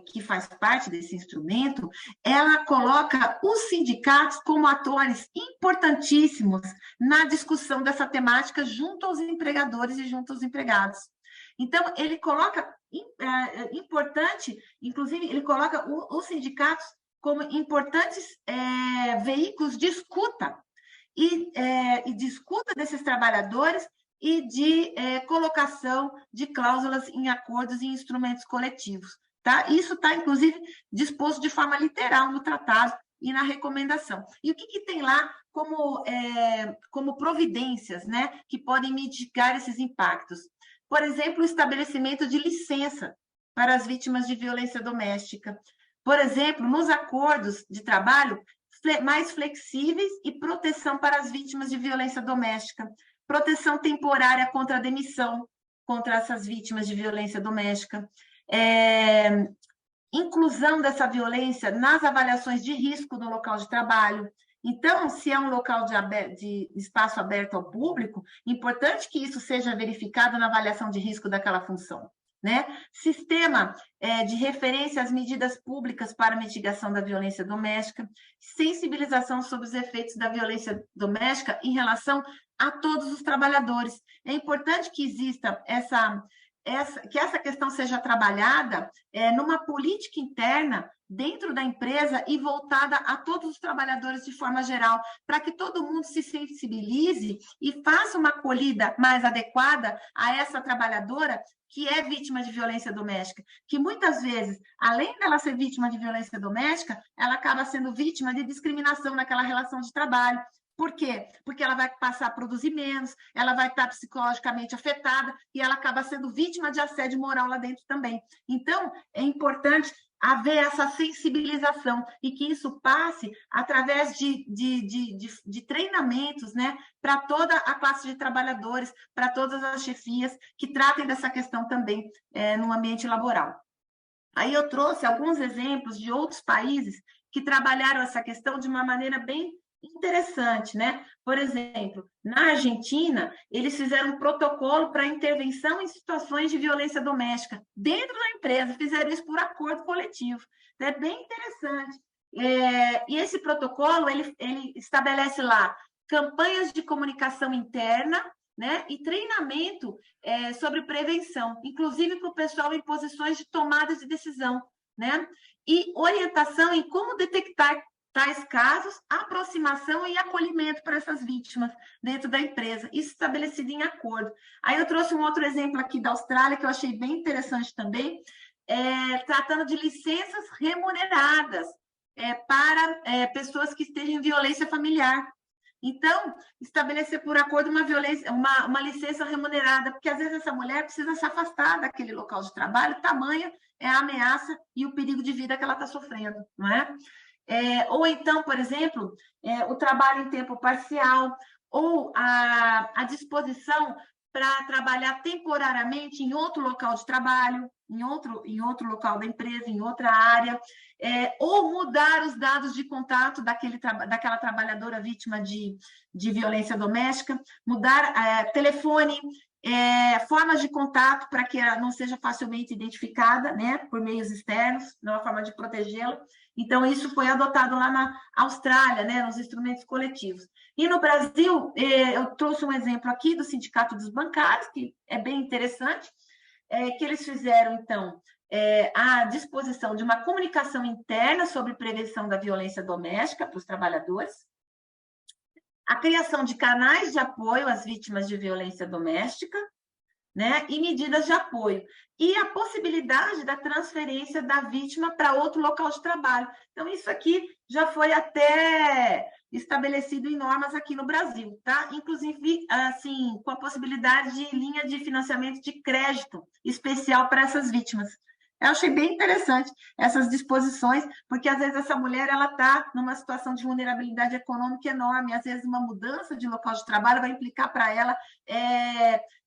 que faz parte desse instrumento, ela coloca os sindicatos como atores importantíssimos na discussão dessa temática junto aos empregadores e junto aos empregados. Então, ele coloca, importante, inclusive, ele coloca os sindicatos como importantes veículos de escuta, e de escuta desses trabalhadores e de colocação de cláusulas em acordos e instrumentos coletivos. Tá? Isso está, inclusive, disposto de forma literal no tratado e na recomendação. E o que tem lá como providências, né, que podem mitigar esses impactos? Por exemplo, o estabelecimento de licença para as vítimas de violência doméstica. Por exemplo, nos acordos de trabalho mais flexíveis e proteção para as vítimas de violência doméstica. Proteção temporária contra a demissão, contra essas vítimas de violência doméstica. Inclusão dessa violência nas avaliações de risco no local de trabalho. Então, se é um local de espaço aberto ao público, importante que isso seja verificado na avaliação de risco daquela função, né? Sistema de referência às medidas públicas para mitigação da violência doméstica, sensibilização sobre os efeitos da violência doméstica em relação a todos os trabalhadores. É importante que exista que essa questão seja trabalhada numa política interna dentro da empresa e voltada a todos os trabalhadores de forma geral, para que todo mundo se sensibilize e faça uma acolhida mais adequada a essa trabalhadora que é vítima de violência doméstica, que muitas vezes, além dela ser vítima de violência doméstica, ela acaba sendo vítima de discriminação naquela relação de trabalho. Por quê? Porque ela vai passar a produzir menos, ela vai estar psicologicamente afetada e ela acaba sendo vítima de assédio moral lá dentro também. Então, é importante haver essa sensibilização e que isso passe através de treinamentos, né, para toda a classe de trabalhadores, para todas as chefias que tratem dessa questão também no ambiente laboral. Aí eu trouxe alguns exemplos de outros países que trabalharam essa questão de uma maneira bem interessante, né? Por exemplo, na Argentina, eles fizeram um protocolo para intervenção em situações de violência doméstica dentro da empresa, fizeram isso por acordo coletivo. Então, é bem interessante. E esse protocolo, ele estabelece lá campanhas de comunicação interna, né? E treinamento sobre prevenção, inclusive para o pessoal em posições de tomada de decisão, né? E orientação em como detectar tais casos, aproximação e acolhimento para essas vítimas dentro da empresa, isso estabelecido em acordo. Aí eu trouxe um outro exemplo aqui da Austrália, que eu achei bem interessante também, tratando de licenças remuneradas para pessoas que estejam em violência familiar. Então, estabelecer por acordo uma licença remunerada, porque às vezes essa mulher precisa se afastar daquele local de trabalho, tamanha é a ameaça e o perigo de vida que ela está sofrendo, não é? Ou então, por exemplo, o trabalho em tempo parcial, ou a disposição para trabalhar temporariamente em outro local de trabalho, em outro local da empresa, em outra área, ou mudar os dados de contato daquela trabalhadora vítima de violência doméstica, mudar telefone, formas de contato para que ela não seja facilmente identificada, né, por meios externos, não é uma forma de protegê-la. Então, isso foi adotado lá na Austrália, né, nos instrumentos coletivos. E no Brasil, eu trouxe um exemplo aqui do Sindicato dos Bancários, que é bem interessante, que eles fizeram, então, a disposição de uma comunicação interna sobre prevenção da violência doméstica para os trabalhadores, a criação de canais de apoio às vítimas de violência doméstica, né, e medidas de apoio, e a possibilidade da transferência da vítima para outro local de trabalho. Então, isso aqui já foi até estabelecido em normas aqui no Brasil, tá? Inclusive, assim, com a possibilidade de linha de financiamento de crédito especial para essas vítimas. Eu achei bem interessante essas disposições, porque às vezes essa mulher ela está numa situação de vulnerabilidade econômica enorme, às vezes uma mudança de local de trabalho vai implicar para ela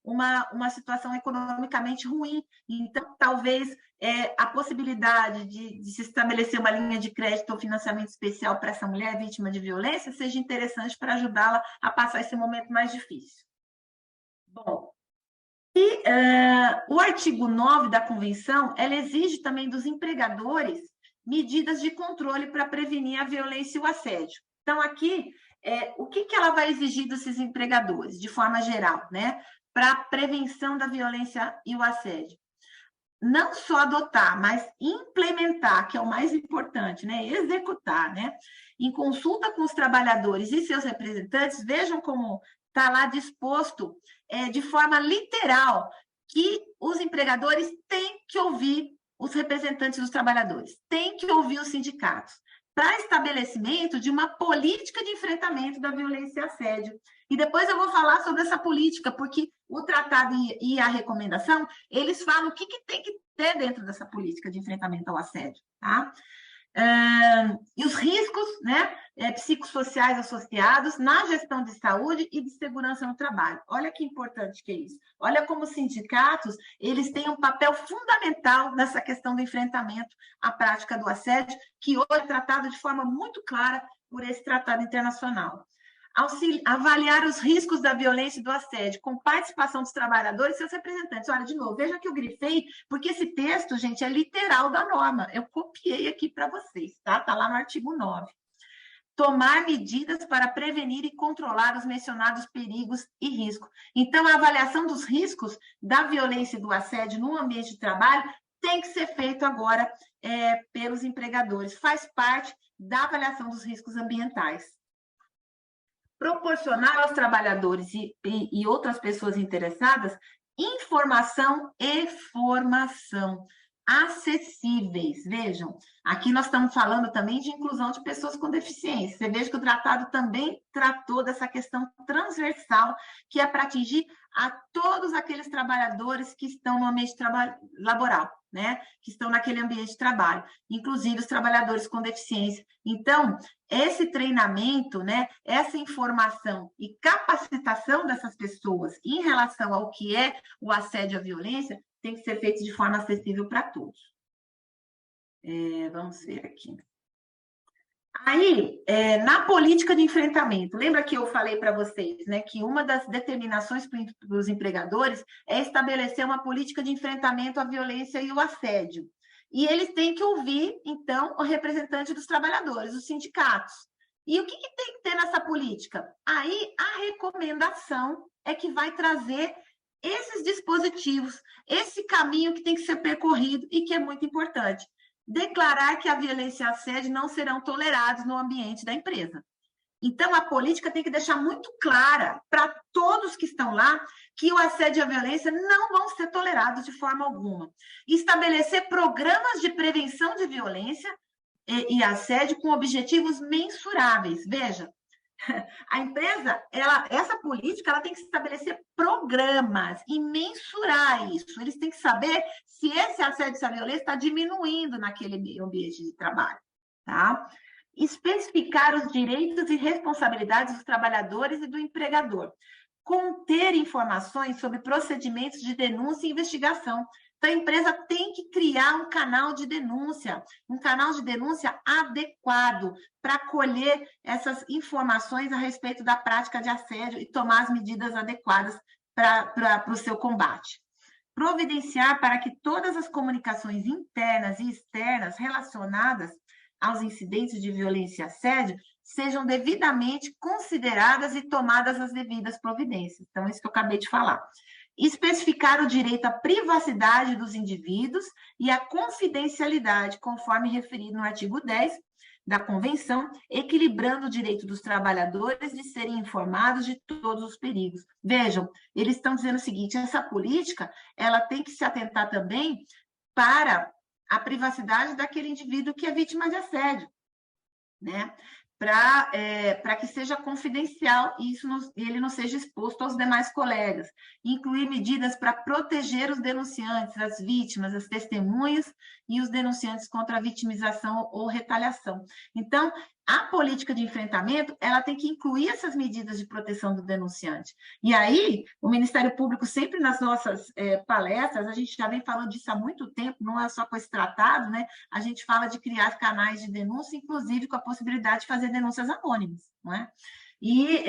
uma situação economicamente ruim. Então, talvez a possibilidade de se estabelecer uma linha de crédito ou financiamento especial para essa mulher vítima de violência seja interessante para ajudá-la a passar esse momento mais difícil. Bom, e o artigo 9 da Convenção, ela exige também dos empregadores medidas de controle para prevenir a violência e o assédio. Então, aqui, o que ela vai exigir desses empregadores, de forma geral, né? Para a prevenção da violência e o assédio? Não só adotar, mas implementar, que é o mais importante, né? Executar, né? Em consulta com os trabalhadores e seus representantes, vejam como está lá disposto de forma literal que os empregadores têm que ouvir os representantes dos trabalhadores, têm que ouvir os sindicatos, para estabelecimento de uma política de enfrentamento da violência e assédio. E depois eu vou falar sobre essa política, porque o tratado e a recomendação, eles falam o que tem que ter dentro dessa política de enfrentamento ao assédio, tá? E os riscos, né, psicossociais associados na gestão de saúde e de segurança no trabalho. Olha que importante que é isso. Olha como os sindicatos, eles têm um papel fundamental nessa questão do enfrentamento à prática do assédio, que hoje é tratado de forma muito clara por esse tratado internacional. Avaliar os riscos da violência e do assédio, com participação dos trabalhadores e seus representantes. Olha, de novo, veja que eu grifei, porque esse texto, gente, é literal da norma. Eu copiei aqui para vocês, tá? Está lá no artigo 9. Tomar medidas para prevenir e controlar os mencionados perigos e riscos. Então, a avaliação dos riscos da violência e do assédio no ambiente de trabalho tem que ser feito agora pelos empregadores. Faz parte da avaliação dos riscos ambientais. Proporcionar aos trabalhadores e outras pessoas interessadas informação e formação acessíveis. Vejam, aqui nós estamos falando também de inclusão de pessoas com deficiência. Você veja que o tratado também tratou dessa questão transversal, que é para atingir a todos aqueles trabalhadores que estão no ambiente laboral, né? Que estão naquele ambiente de trabalho, inclusive os trabalhadores com deficiência. Então, esse treinamento, né, essa informação e capacitação dessas pessoas em relação ao que é o assédio e a violência tem que ser feito de forma acessível para todos. Vamos ver aqui. Aí, na política de enfrentamento, lembra que eu falei para vocês, né, que uma das determinações para os empregadores é estabelecer uma política de enfrentamento à violência e o assédio. E eles têm que ouvir, então, o representante dos trabalhadores, os sindicatos. E o que tem que ter nessa política? Aí, a recomendação é que vai trazer esses dispositivos, esse caminho que tem que ser percorrido e que é muito importante. Declarar que a violência e a assédio não serão tolerados no ambiente da empresa. Então, a política tem que deixar muito clara para todos que estão lá que o assédio e a violência não vão ser tolerados de forma alguma. Estabelecer programas de prevenção de violência e assédio com objetivos mensuráveis. Veja, a empresa, essa política, ela tem que estabelecer programas e mensurar isso. Eles têm que saber se esse assédio e essa violência está diminuindo naquele ambiente de trabalho, tá? Especificar os direitos e responsabilidades dos trabalhadores e do empregador. Conter informações sobre procedimentos de denúncia e investigação. Então, a empresa tem que criar um canal de denúncia adequado para colher essas informações a respeito da prática de assédio e tomar as medidas adequadas para o seu combate. Providenciar para que todas as comunicações internas e externas relacionadas aos incidentes de violência e assédio sejam devidamente consideradas e tomadas as devidas providências. Então, isso que eu acabei de falar. especificar o direito à privacidade dos indivíduos e à confidencialidade, conforme referido no artigo 10 da Convenção, equilibrando o direito dos trabalhadores de serem informados de todos os perigos. Vejam, eles estão dizendo o seguinte, essa política, ela tem que se atentar também para a privacidade daquele indivíduo que é vítima de assédio, né? Para que seja confidencial e ele não seja exposto aos demais colegas. Incluir medidas para proteger os denunciantes, as vítimas, as testemunhas e os denunciantes contra a vitimização ou retaliação. Então, a política de enfrentamento, ela tem que incluir essas medidas de proteção do denunciante. E aí, o Ministério Público, sempre nas nossas palestras, a gente já vem falando disso há muito tempo, não é só com esse tratado, né? A gente fala de criar canais de denúncia, inclusive com a possibilidade de fazer denúncias anônimas, não é? E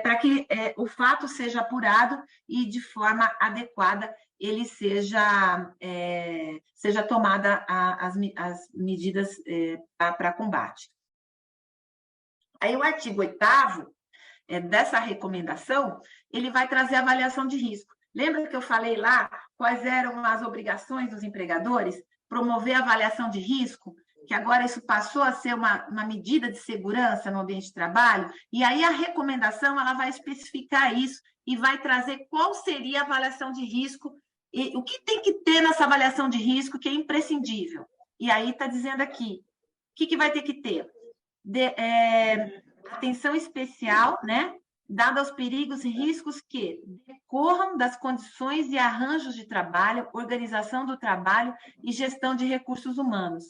para que o fato seja apurado e de forma adequada ele seja tomada as medidas para combate. Aí o artigo 8º dessa recomendação, ele vai trazer avaliação de risco. Lembra que eu falei lá quais eram as obrigações dos empregadores? Promover a avaliação de risco, que agora isso passou a ser uma medida de segurança no ambiente de trabalho, e aí a recomendação ela vai especificar isso e vai trazer qual seria a avaliação de risco, e o que tem que ter nessa avaliação de risco que é imprescindível. E aí está dizendo aqui, o que vai ter que ter? Atenção especial, né? Dada aos perigos e riscos que decorram das condições e arranjos de trabalho, organização do trabalho e gestão de recursos humanos.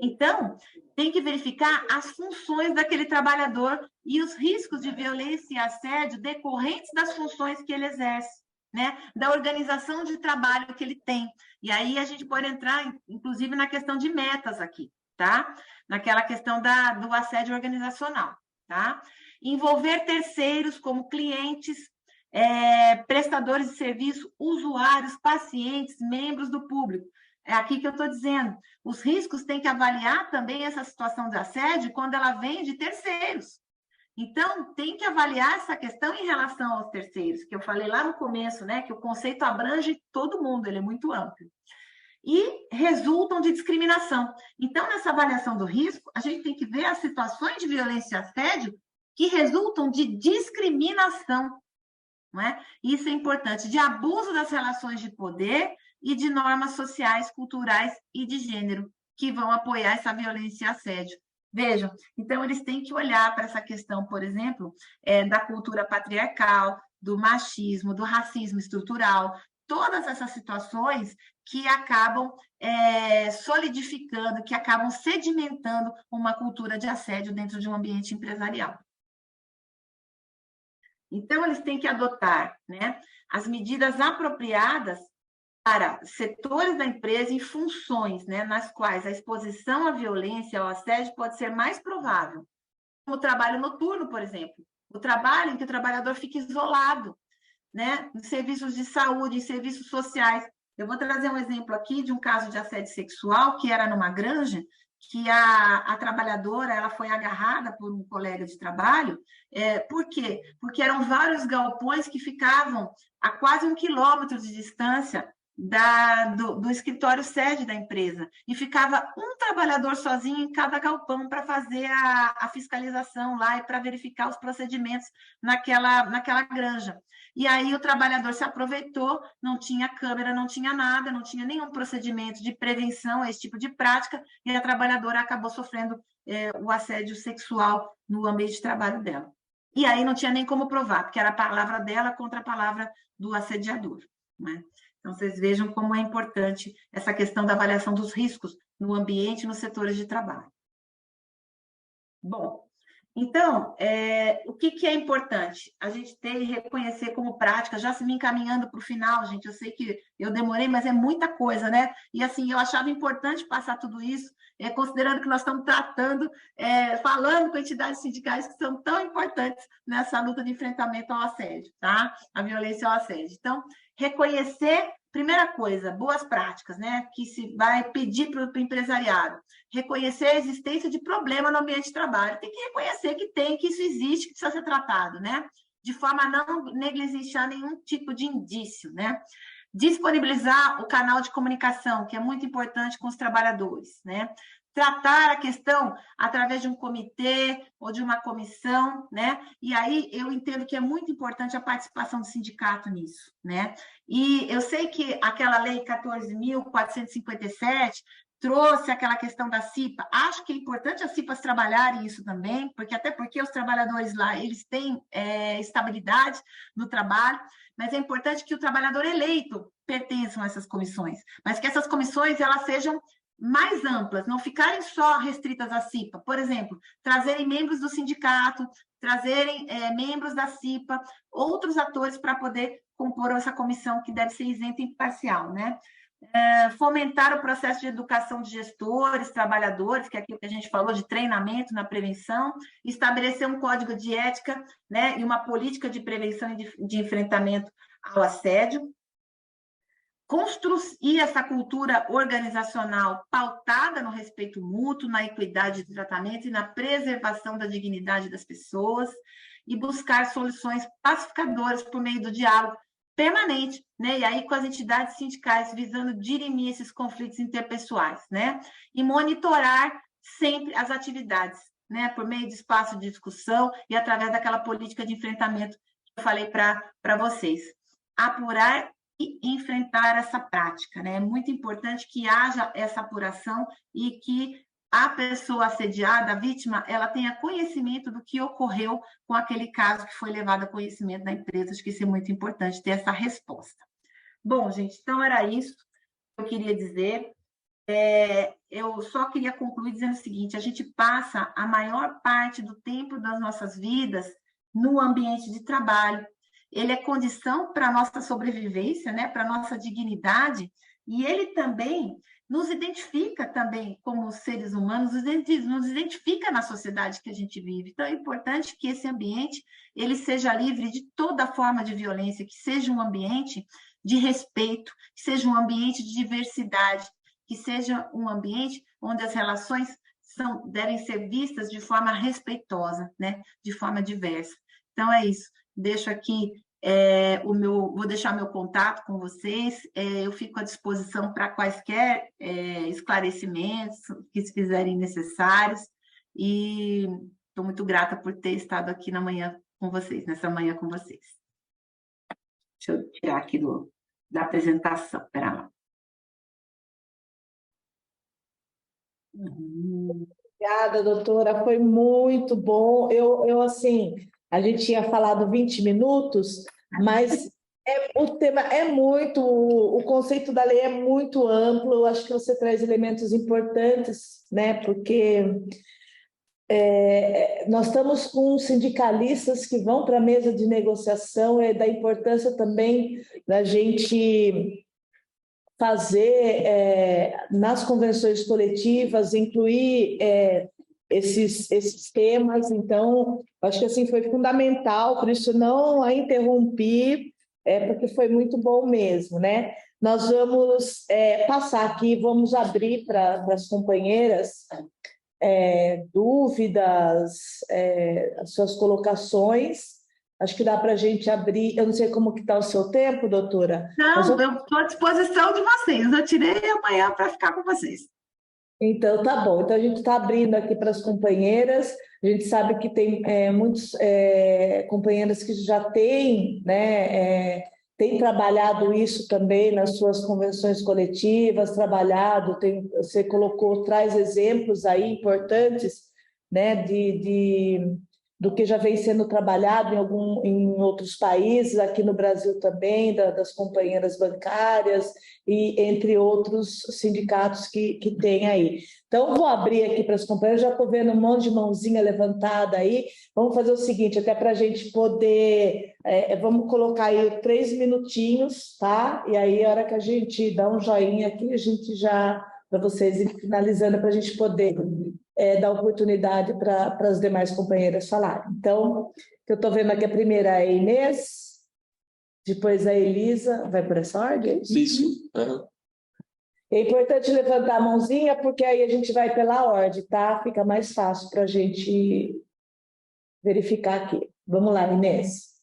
Então, tem que verificar as funções daquele trabalhador e os riscos de violência e assédio decorrentes das funções que ele exerce, né? Da organização de trabalho que ele tem. E aí a gente pode entrar, inclusive, na questão de metas aqui, tá? Naquela questão do assédio organizacional, tá? Envolver terceiros como clientes, prestadores de serviço, usuários, pacientes, membros do público. É aqui que eu estou dizendo. Os riscos têm que avaliar também essa situação de assédio quando ela vem de terceiros. Então, tem que avaliar essa questão em relação aos terceiros, que eu falei lá no começo, né? Que o conceito abrange todo mundo, ele é muito amplo. E resultam de discriminação. Então, nessa avaliação do risco, a gente tem que ver as situações de violência e assédio que resultam de discriminação, não é? Isso é importante, de abuso das relações de poder e de normas sociais, culturais e de gênero, que vão apoiar essa violência e assédio. Vejam, então eles têm que olhar para essa questão, por exemplo, da cultura patriarcal, do machismo, do racismo estrutural, todas essas situações que acabam solidificando, que acabam sedimentando uma cultura de assédio dentro de um ambiente empresarial. Então, eles têm que adotar, né, as medidas apropriadas para setores da empresa em funções, né, nas quais a exposição à violência, ao assédio pode ser mais provável. Como o trabalho noturno, por exemplo. O trabalho em que o trabalhador fica isolado, né, em serviços de saúde, em serviços sociais. Eu vou trazer um exemplo aqui de um caso de assédio sexual que era numa granja, que a trabalhadora ela foi agarrada por um colega de trabalho. Por quê? Porque eram vários galpões que ficavam a quase 1 quilômetro de distância do escritório sede da empresa, e ficava um trabalhador sozinho em cada galpão para fazer a fiscalização lá e para verificar os procedimentos naquela granja. E aí o trabalhador se aproveitou, não tinha câmera, não tinha nada, não tinha nenhum procedimento de prevenção a esse tipo de prática, e a trabalhadora acabou sofrendo o assédio sexual no ambiente de trabalho dela. E aí não tinha nem como provar, porque era a palavra dela contra a palavra do assediador, né? Então, vocês vejam como é importante essa questão da avaliação dos riscos no ambiente e nos setores de trabalho. Bom, então, o que é importante? A gente ter e reconhecer como prática, já se me encaminhando para o final, gente, eu sei que eu demorei, mas é muita coisa, né? E, assim, eu achava importante passar tudo isso, considerando que nós estamos tratando, falando com entidades sindicais que são tão importantes nessa luta de enfrentamento ao assédio, tá? A violência ao assédio. Então, reconhecer, primeira coisa, boas práticas, né? Que se vai pedir para o empresariado. Reconhecer a existência de problema no ambiente de trabalho. Tem que reconhecer que isso existe, que precisa ser tratado, né? de forma a não negligenciar nenhum tipo de indício, né? Disponibilizar o canal de comunicação, que é muito importante com os trabalhadores, né? Tratar a questão através de um comitê ou de uma comissão, né? E aí eu entendo que é muito importante a participação do sindicato nisso, né? E eu sei que aquela lei 14.457 trouxe aquela questão da CIPA. Acho que é importante as CIPAs trabalharem isso também, até porque os trabalhadores lá, eles têm estabilidade no trabalho, mas é importante que o trabalhador eleito pertençam a essas comissões, mas que essas comissões elas sejam mais amplas, não ficarem só restritas à CIPA. Por exemplo, trazerem membros do sindicato, trazerem membros da CIPA, outros atores para poder compor essa comissão que deve ser isenta e imparcial, né? Fomentar o processo de educação de gestores, trabalhadores, que é aquilo que a gente falou de treinamento na prevenção, estabelecer um código de ética, né, e uma política de prevenção e de enfrentamento ao assédio, construir essa cultura organizacional pautada no respeito mútuo, na equidade de tratamento e na preservação da dignidade das pessoas, e buscar soluções pacificadoras por meio do diálogo permanente, né? E aí com as entidades sindicais visando dirimir esses conflitos interpessoais, né? E monitorar sempre as atividades, né? Por meio de espaço de discussão e através daquela política de enfrentamento que eu falei para vocês. Apurar e enfrentar essa prática, né? É muito importante que haja essa apuração e que a pessoa assediada, a vítima, ela tenha conhecimento do que ocorreu com aquele caso que foi levado a conhecimento da empresa. Acho que isso é muito importante, ter essa resposta. Bom, gente, então era isso que eu queria dizer. Eu só queria concluir dizendo o seguinte, a gente passa a maior parte do tempo das nossas vidas no ambiente de trabalho. Ele é condição para a nossa sobrevivência, né, para a nossa dignidade, e ele também nos identifica também como seres humanos, nos identifica na sociedade que a gente vive. Então, é importante que esse ambiente ele seja livre de toda forma de violência, que seja um ambiente de respeito, que seja um ambiente de diversidade, que seja um ambiente onde as relações devem ser vistas de forma respeitosa, né, de forma diversa. Então, é isso. Deixo aqui vou deixar meu contato com vocês, eu fico à disposição para quaisquer esclarecimentos que se fizerem necessários, e estou muito grata por ter estado aqui nessa manhã com vocês. Deixa eu tirar aqui da apresentação, espera lá. Obrigada, doutora, foi muito bom. Eu assim, a gente tinha falado 20 minutos, mas o tema o conceito da lei é muito amplo. Eu acho que você traz elementos importantes, né? Porque nós estamos com sindicalistas que vão para a mesa de negociação, da importância também da gente fazer nas convenções coletivas, incluir esses temas. Então, acho que assim foi fundamental, por isso não a interrompi, porque foi muito bom mesmo, né? Nós vamos passar aqui, vamos abrir para as companheiras dúvidas, as suas colocações. Acho que dá para a gente abrir. Eu não sei como que está o seu tempo, doutora. Não, eu estou à disposição de vocês. Eu tirei amanhã para ficar com vocês. Então, tá bom. Então, a gente está abrindo aqui para as companheiras. A gente sabe que tem muitos companheiras que já têm, né, têm trabalhado isso também nas suas convenções coletivas, você traz exemplos aí importantes, né, do que já vem sendo trabalhado em outros países, aqui no Brasil também, das companheiras bancárias e entre outros sindicatos que tem aí. Então, vou abrir aqui para as companheiras, já estou vendo um monte de mãozinha levantada aí. Vamos fazer o seguinte, até para a gente poder... vamos colocar aí 3 minutinhos, tá? E aí, a hora que a gente dá um joinha aqui, a gente já... para vocês ir finalizando, para a gente poder... dar oportunidade para as demais companheiras falarem. Então, eu estou vendo aqui a primeira é a Inês, depois a Elisa, vai por essa ordem? Isso. Uhum. É importante levantar a mãozinha, porque aí a gente vai pela ordem, tá? Fica mais fácil para a gente verificar aqui. Vamos lá, Inês.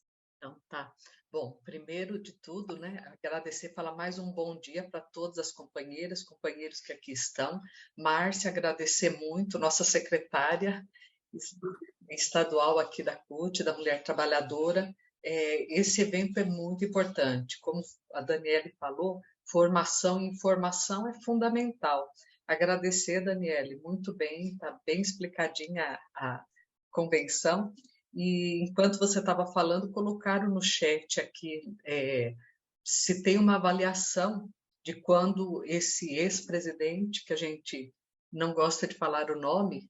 Bom, primeiro de tudo, né, agradecer, falar mais um bom dia para todas as companheiras, companheiros que aqui estão. Márcia, agradecer muito, nossa secretária estadual aqui da CUT, da Mulher Trabalhadora. Esse evento é muito importante. Como a Daniele falou, formação e informação é fundamental. Agradecer, Daniele, muito bem, está bem explicadinha a convenção. E enquanto você estava falando, colocaram no chat aqui se tem uma avaliação de quando esse ex-presidente, que a gente não gosta de falar o nome,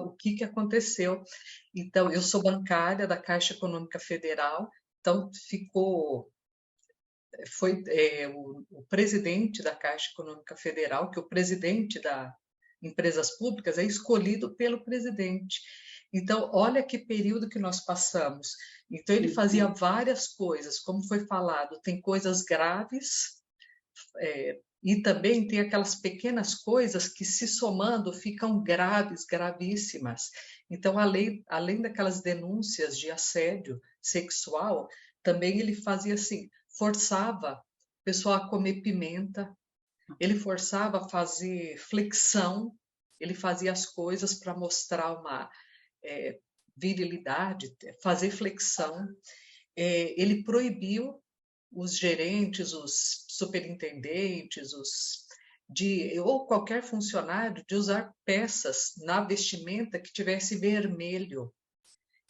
o que aconteceu. Então, eu sou bancária da Caixa Econômica Federal, então foi o presidente da Caixa Econômica Federal, que o presidente das empresas públicas é escolhido pelo presidente. Então, olha que período que nós passamos. Então, ele fazia várias coisas, como foi falado, tem coisas graves, e também tem aquelas pequenas coisas que, se somando, ficam graves, gravíssimas. Então, além daquelas denúncias de assédio sexual, também ele fazia assim, forçava a pessoa a comer pimenta, ele forçava a fazer flexão, ele fazia as coisas para mostrar uma virilidade, fazer flexão. Ele proibiu os gerentes, os superintendentes, ou qualquer funcionário de usar peças na vestimenta que tivesse vermelho.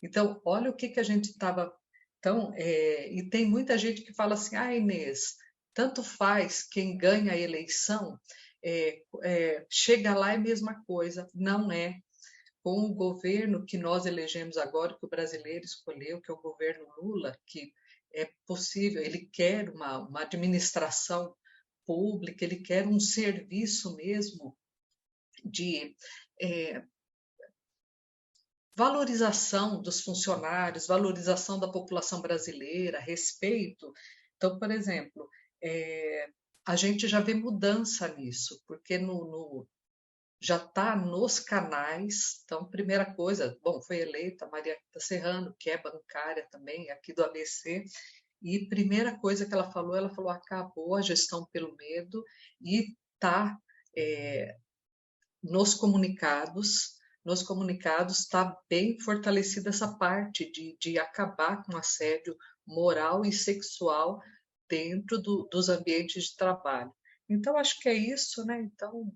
Então, olha o que a gente estava. Então, e tem muita gente que fala assim: Inês, tanto faz quem ganha a eleição, chega lá é a mesma coisa. Não é. Com o governo que nós elegemos agora, que o brasileiro escolheu, que é o governo Lula, que é possível, ele quer uma administração pública, ele quer um serviço mesmo de valorização dos funcionários, valorização da população brasileira, respeito. Então, por exemplo, a gente já vê mudança nisso, porque já está nos canais. Então, primeira coisa, bom, foi eleita a Maria Rita Serrano, que é bancária também, aqui do ABC, e primeira coisa que ela falou, acabou a gestão pelo medo e está nos comunicados está bem fortalecida essa parte de acabar com assédio moral e sexual dentro dos ambientes de trabalho. Então, acho que é isso, né? Então,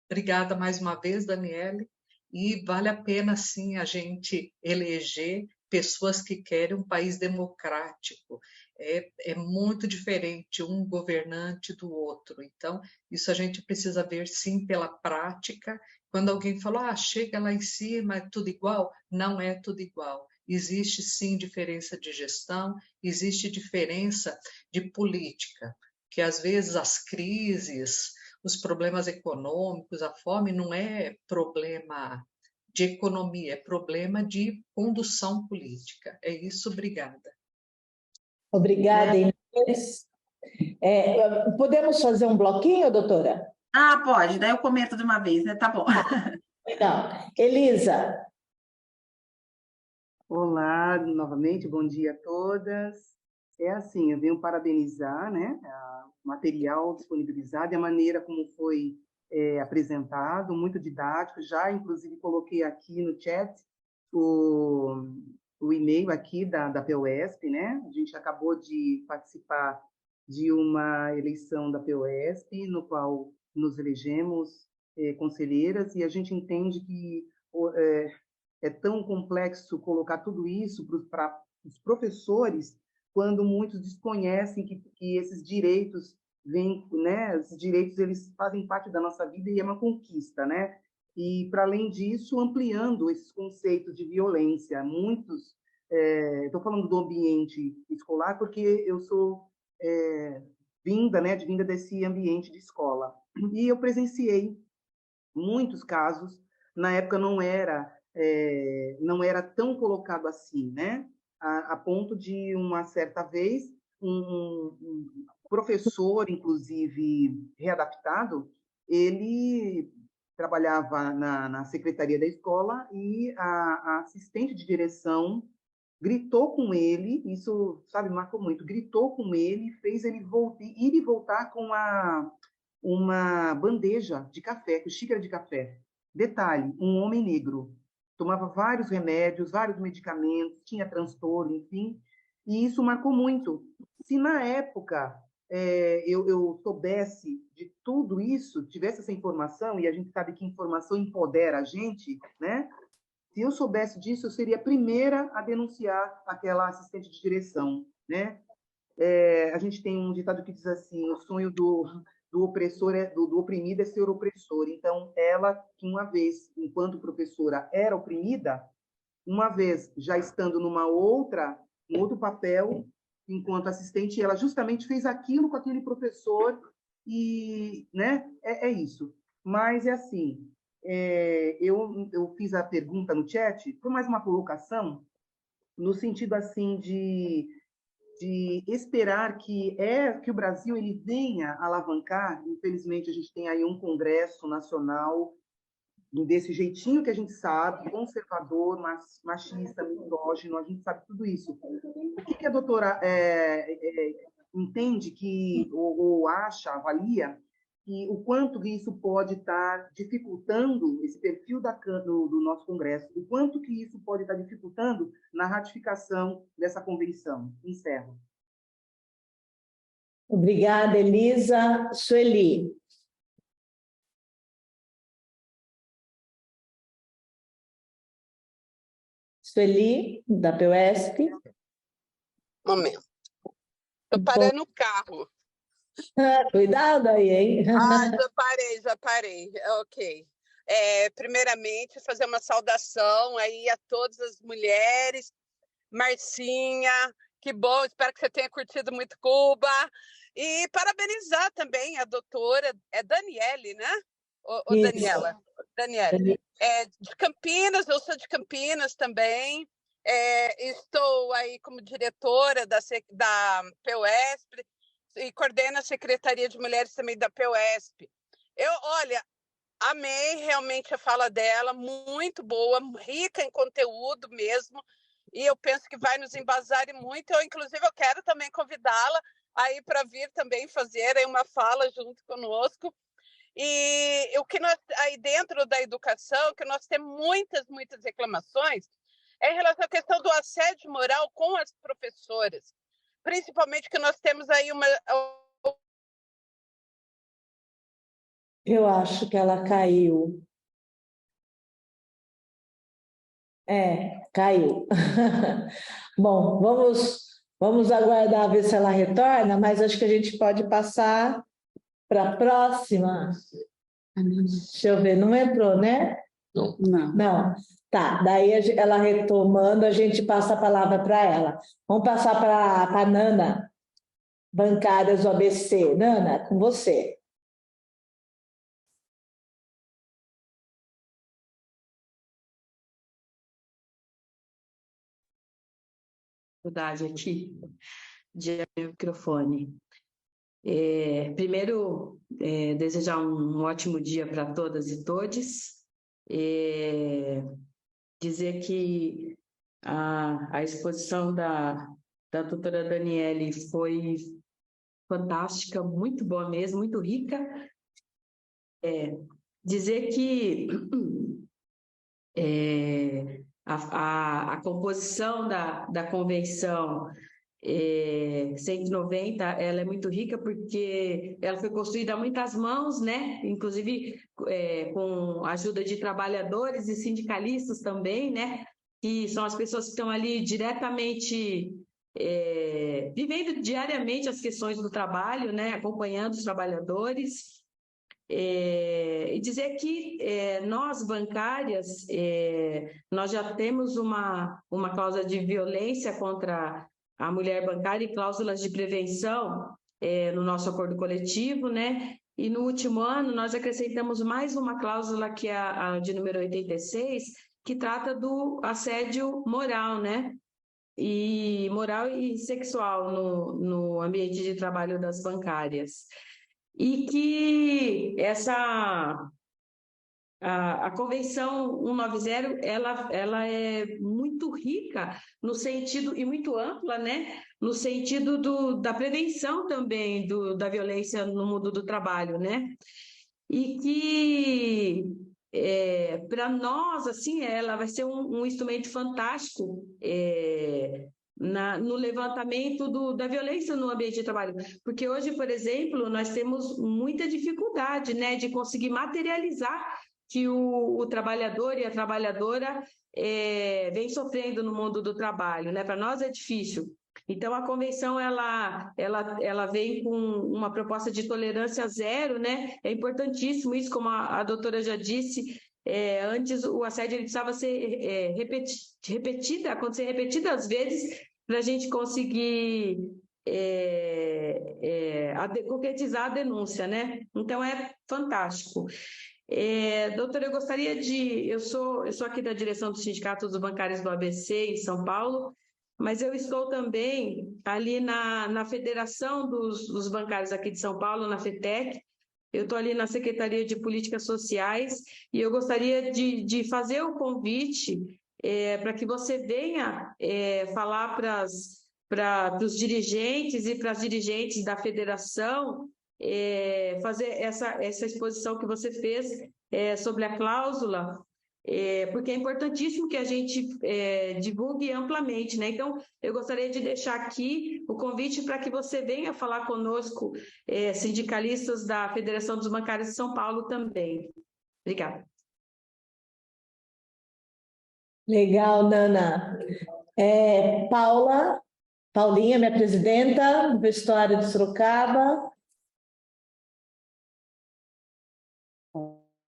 obrigada mais uma vez, Daniele, e vale a pena, sim, a gente eleger pessoas que querem um país democrático. É muito diferente um governante do outro. Então, isso a gente precisa ver, sim, pela prática. Quando alguém fala, chega lá em cima, é tudo igual, não é tudo igual. Existe, sim, diferença de gestão, existe diferença de política, que às vezes as crises, os problemas econômicos, a fome não é problema de economia, é problema de condução política. É isso, obrigada. Obrigada, Inês. Podemos fazer um bloquinho, doutora? Pode, daí eu comento de uma vez, né? Tá bom. Então, Elisa. Olá, novamente, bom dia a todas. Assim, eu venho parabenizar, né, o material disponibilizado e a maneira como foi apresentado, muito didático. Já, inclusive, coloquei aqui no chat o e-mail aqui da PUESP, né? A gente acabou de participar de uma eleição da PUESP, no qual nos elegemos conselheiras, e a gente entende que é tão complexo colocar tudo isso para os professores, quando muitos desconhecem que esses direitos vêm, né? Esses direitos, eles fazem parte da nossa vida e é uma conquista, né? E, para além disso, ampliando esses conceitos de violência. Muitos, estou falando do ambiente escolar, porque eu sou vinda desse ambiente de escola. E eu presenciei muitos casos, na época não era tão colocado assim, né? A ponto de, uma certa vez, um professor, inclusive readaptado, ele trabalhava na secretaria da escola, e a assistente de direção gritou com ele, isso, sabe, marcou muito, gritou com ele, fez ele ir e voltar com uma bandeja de café, com xícara de café. Detalhe, um homem negro. Tomava vários remédios, vários medicamentos, tinha transtorno, enfim, e isso marcou muito. Se na época eu soubesse de tudo isso, tivesse essa informação, e a gente sabe que informação empodera a gente, né? Se eu soubesse disso, eu seria a primeira a denunciar aquela assistente de direção, né? A gente tem um ditado que diz assim: o sonho do opressor do oprimido é ser opressor. Então, ela, que uma vez, enquanto professora, era oprimida, uma vez já estando um outro papel, enquanto assistente, ela justamente fez aquilo com aquele professor e, né? É isso. Mas é assim. Eu fiz a pergunta no chat, foi mais uma colocação, no sentido assim de esperar que o Brasil ele venha alavancar. Infelizmente, a gente tem aí um Congresso Nacional desse jeitinho que a gente sabe, conservador, machista, misógino, a gente sabe tudo isso. O que a doutora entende que, ou acha, avalia, e o quanto que isso pode estar dificultando esse perfil do nosso Congresso, o quanto que isso pode estar dificultando na ratificação dessa convenção. Encerro. Obrigada, Elisa. Sueli. Sueli, da PUESP. Momento. Estou parando o carro. Cuidado aí, hein? Já parei. Ok. Primeiramente, fazer uma saudação aí a todas as mulheres. Marcinha, que bom, espero que você tenha curtido muito Cuba. E parabenizar também a doutora, Daniele, né? Ou Daniela? Daniele. De Campinas, eu sou de Campinas também. Estou aí como diretora da PUESP e coordeno a Secretaria de Mulheres também da PUESP. Olha, amei realmente a fala dela, muito boa, rica em conteúdo mesmo, e eu penso que vai nos embasar muito. Inclusive, eu quero também convidá-la aí para vir também fazer aí uma fala junto conosco. E o que nós, aí dentro da educação, que nós temos muitas reclamações, é em relação à questão do assédio moral com as professoras. Principalmente que nós temos aí uma... Eu acho que ela caiu. Caiu. Bom, vamos aguardar ver se ela retorna, mas acho que a gente pode passar para a próxima. Deixa eu ver, não entrou, né? Não. Tá, daí ela retomando, a gente passa a palavra para ela. Vamos passar para a Nana, bancárias do ABC. Nana, com você. Dificuldade aqui de microfone. Primeiro, desejar um ótimo dia para todas e todes. Dizer que a exposição da doutora Daniele foi fantástica, muito boa mesmo, muito rica. Dizer que a composição da convenção 190, ela é muito rica porque ela foi construída a muitas mãos, né? Inclusive com a ajuda de trabalhadores e sindicalistas também, né? Que são as pessoas que estão ali diretamente vivendo diariamente as questões do trabalho, né? Acompanhando os trabalhadores. E dizer que nós, bancárias, nós já temos uma cláusula de violência contra a mulher bancária e cláusulas de prevenção no nosso acordo coletivo, né? E no último ano nós acrescentamos mais uma cláusula, que é a de número 86, que trata do assédio moral, né? E moral e sexual no ambiente de trabalho das bancárias. E que a Convenção 190, ela é muito muito rica no sentido, e muito ampla, né? No sentido da prevenção também da violência no mundo do trabalho, né? E que para nós, assim, ela vai ser um instrumento fantástico no levantamento da violência no ambiente de trabalho. Porque hoje, por exemplo, nós temos muita dificuldade, né, de conseguir materializar que o trabalhador e a trabalhadora vem sofrendo no mundo do trabalho, né? Para nós é difícil. Então, a convenção ela vem com uma proposta de tolerância zero, né? É importantíssimo isso, como a doutora já disse. Antes, o assédio ele precisava ser acontecer repetidas vezes para a gente conseguir concretizar a denúncia, né? Então, é fantástico. Doutora, eu gostaria eu sou aqui da direção do Sindicato dos Bancários do ABC, em São Paulo, mas eu estou também ali na Federação dos Bancários aqui de São Paulo, na FETEC. Eu estou ali na Secretaria de Políticas Sociais e eu gostaria de fazer o convite para que você venha falar para os dirigentes e para as dirigentes da federação fazer essa exposição que você fez sobre a cláusula, porque é importantíssimo que a gente divulgue amplamente, né? Então, eu gostaria de deixar aqui o convite para que você venha falar conosco, sindicalistas da Federação dos Bancários de São Paulo também. Obrigada. Legal, Nana. Paulinha, minha presidenta do vestuário de Sorocaba.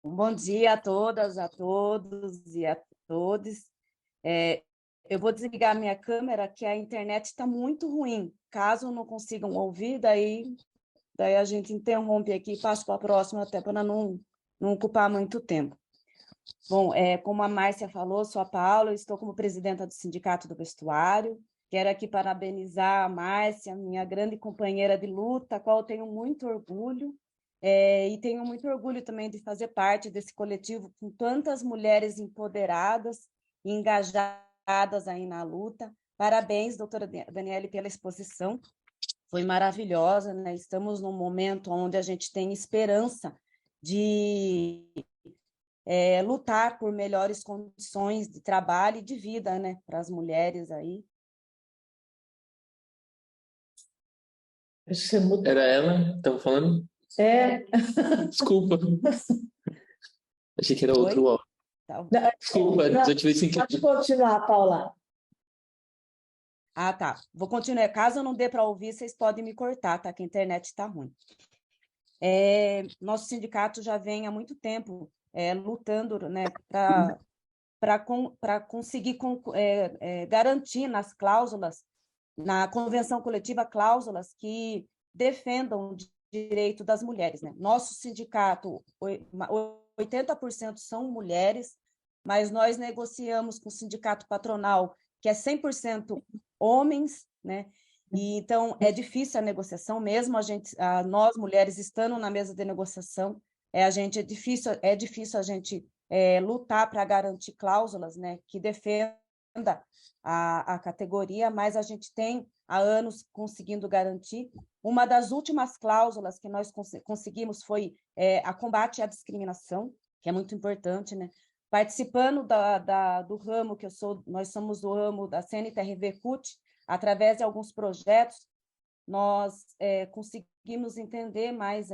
Bom dia a todas, a todos e a todos. Eu vou desligar minha câmera, que a internet está muito ruim. Caso não consigam ouvir, daí a gente interrompe aqui e passa para a próxima, até para não ocupar muito tempo. Bom, como a Márcia falou, sou a Paula, estou como presidenta do Sindicato do Vestuário. Quero aqui parabenizar a Márcia, minha grande companheira de luta, a qual eu tenho muito orgulho. E tenho muito orgulho também de fazer parte desse coletivo com tantas mulheres empoderadas e engajadas aí na luta. Parabéns, doutora Daniele, pela exposição. Foi maravilhosa, né? Estamos num momento onde a gente tem esperança de lutar por melhores condições de trabalho e de vida, né, para as mulheres aí. Era ela? Estava falando? Desculpa. Achei que era outro áudio. Desculpa, desativei sem querer. Pode continuar, Paula. Ah, tá. Vou continuar. Caso não dê para ouvir, vocês podem me cortar, tá? Que a internet está ruim. Nosso sindicato já vem há muito tempo lutando, né, para conseguir garantir nas cláusulas, na convenção coletiva, cláusulas que defendam o direito das mulheres, né? Nosso sindicato, 80% são mulheres, mas nós negociamos com o sindicato patronal, que é 100% homens, né? E, então, é difícil a negociação, mesmo nós, mulheres, estando na mesa de negociação, é difícil a gente lutar para garantir cláusulas, né, que defenda a categoria, mas a gente tem há anos conseguindo garantir. Uma das últimas cláusulas que nós conseguimos foi a combate à discriminação, que é muito importante, né? Participando do ramo que nós somos do ramo da CNTRV-CUT, através de alguns projetos, nós conseguimos entender mais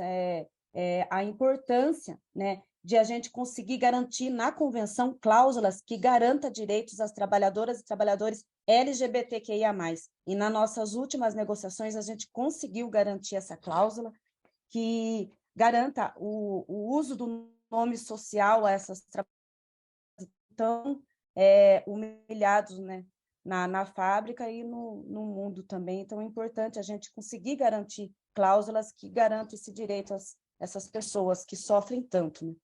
a importância, né, de a gente conseguir garantir na convenção cláusulas que garantam direitos às trabalhadoras e trabalhadores LGBTQIA+. E nas nossas últimas negociações, a gente conseguiu garantir essa cláusula que garanta o uso do nome social a essas trabalhadoras tão humilhados, né, na fábrica e no mundo também. Então, é importante a gente conseguir garantir cláusulas que garantam esse direito às essas pessoas que sofrem tanto, né?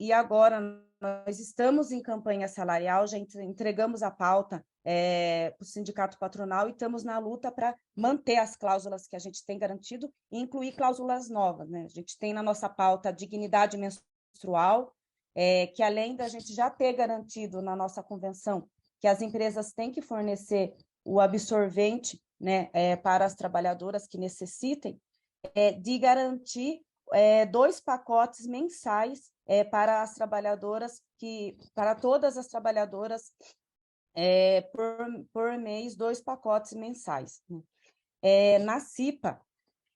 E agora nós estamos em campanha salarial, já entregamos a pauta para o sindicato patronal e estamos na luta para manter as cláusulas que a gente tem garantido e incluir cláusulas novas, né? A gente tem na nossa pauta a dignidade menstrual, que além da gente já ter garantido na nossa convenção que as empresas têm que fornecer o absorvente, né, para as trabalhadoras que necessitem, de garantir 2 pacotes mensais para as trabalhadoras, para todas as trabalhadoras, por mês, 2 pacotes mensais, né? Na CIPA,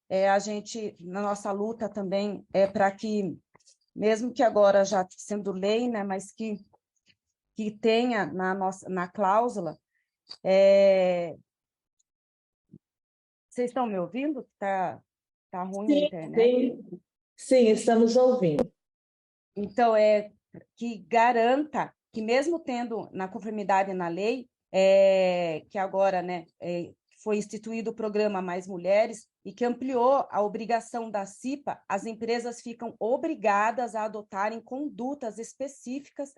a gente, na nossa luta também, para que, mesmo que agora já sendo lei, né, mas que tenha na cláusula, vocês estão me ouvindo? Tá ruim a internet? Sim, estamos ouvindo. Então, que garanta que, mesmo tendo na conformidade na lei, que agora, né, foi instituído o programa Mais Mulheres e que ampliou a obrigação da CIPA, as empresas ficam obrigadas a adotarem condutas específicas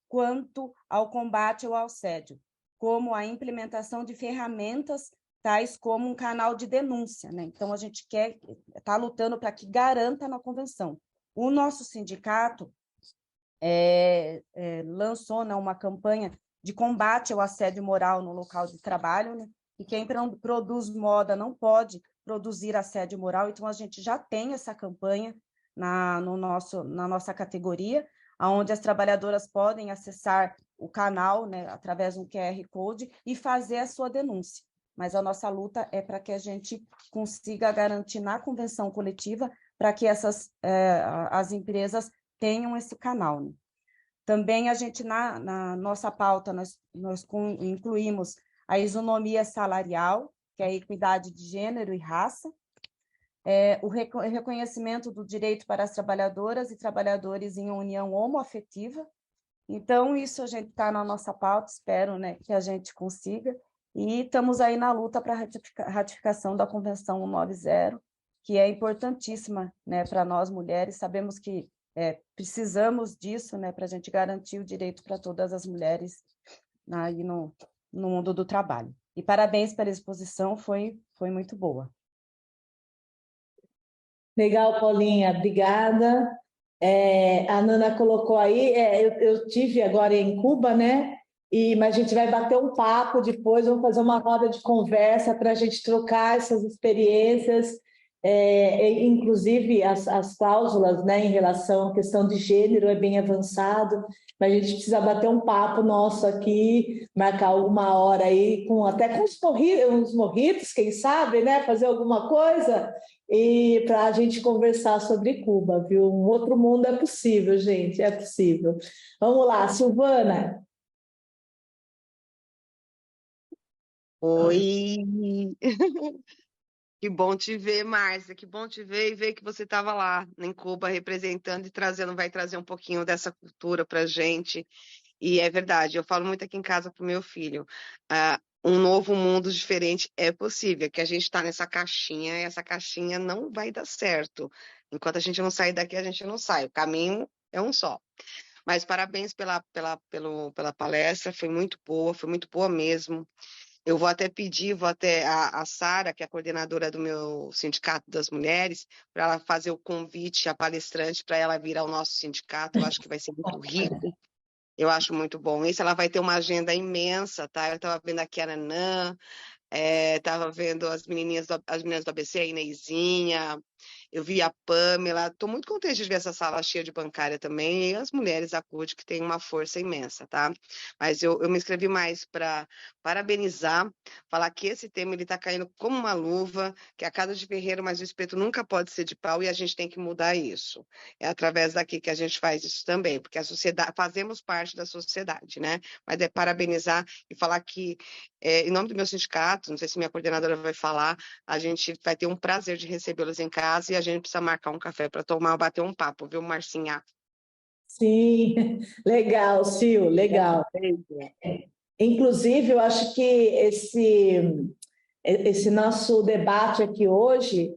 quanto ao combate ao assédio, como a implementação de ferramentas tais como um canal de denúncia, né? Então, a gente está lutando para que garanta na convenção. O nosso sindicato lançou, né, uma campanha de combate ao assédio moral no local de trabalho, né? E quem produz moda não pode produzir assédio moral, então a gente já tem essa campanha na nossa categoria, onde as trabalhadoras podem acessar o canal, né, através de um QR Code e fazer a sua denúncia. Mas a nossa luta é para que a gente consiga garantir na convenção coletiva para que as empresas tenham esse canal, né? Também a gente, na nossa pauta, nós incluímos a isonomia salarial, que é a equidade de gênero e raça, o reconhecimento do direito para as trabalhadoras e trabalhadores em união homoafetiva. Então, isso a gente está na nossa pauta, espero, né, que a gente consiga, e estamos aí na luta para a ratificação da Convenção 190, que é importantíssima, né, para nós mulheres. Sabemos que precisamos disso, né, para a gente garantir o direito para todas as mulheres aí no mundo do trabalho. E parabéns pela exposição, foi muito boa. Legal, Paulinha, obrigada. A Nana colocou aí, eu tive agora em Cuba, né? Mas a gente vai bater um papo depois, vamos fazer uma roda de conversa para a gente trocar essas experiências, inclusive as cláusulas, né, em relação à questão de gênero é bem avançado, mas a gente precisa bater um papo nosso aqui, marcar alguma hora aí, até com uns morritos, quem sabe, né, fazer alguma coisa, e para a gente conversar sobre Cuba, viu? Um outro mundo é possível, gente, é possível. Vamos lá, Silvana. Oi! Que bom te ver, Márcia, que bom te ver e ver que você estava lá em Cuba representando e vai trazer um pouquinho dessa cultura para a gente. E é verdade, eu falo muito aqui em casa para o meu filho, um novo mundo diferente é possível, que a gente está nessa caixinha e essa caixinha não vai dar certo. Enquanto a gente não sair daqui, a gente não sai, o caminho é um só. Mas parabéns pela palestra, foi muito boa mesmo. Eu vou até pedir, a Sara, que é a coordenadora do meu sindicato das mulheres, para ela fazer o convite à palestrante para ela vir ao nosso sindicato. Eu acho que vai ser muito rico. Eu acho muito bom. Isso, ela vai ter uma agenda imensa, tá? Eu estava vendo aqui a Nanã, estava vendo as meninas do ABC, a Inezinha, eu vi a Pamela. Estou muito contente de ver essa sala cheia de bancária também, e as mulheres da CUT, que tem uma força imensa, tá? Mas eu me inscrevi mais para parabenizar, falar que esse tema está caindo como uma luva, que é a casa de ferreiro, mas o espeto nunca pode ser de pau, e a gente tem que mudar isso. É através daqui que a gente faz isso também, porque a sociedade, fazemos parte da sociedade, né? Mas é parabenizar e falar que, em nome do meu sindicato, não sei se minha coordenadora vai falar, a gente vai ter um prazer de recebê-los em casa e a gente precisa marcar um café para tomar, bater um papo, viu, Marcinha? Sim, legal, Sil, legal. Inclusive, eu acho que esse nosso debate aqui hoje,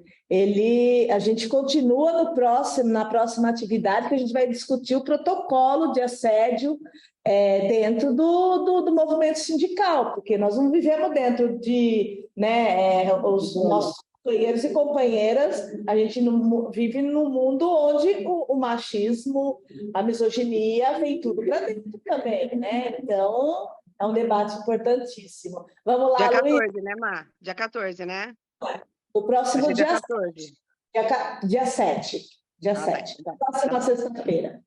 a gente continua na próxima atividade, que a gente vai discutir o protocolo de assédio dentro do movimento sindical, porque nós não vivemos dentro de, né, os nossos companheiros e companheiras, a gente vive num mundo onde o machismo, a misoginia vem tudo para dentro também, né? Então, é um debate importantíssimo. Vamos lá, Dia 14, Luiz. né, Mar? Dia 14, né? O próximo Vai ser dia 14. dia 7. Dia 7. Tá. Próxima sexta-feira.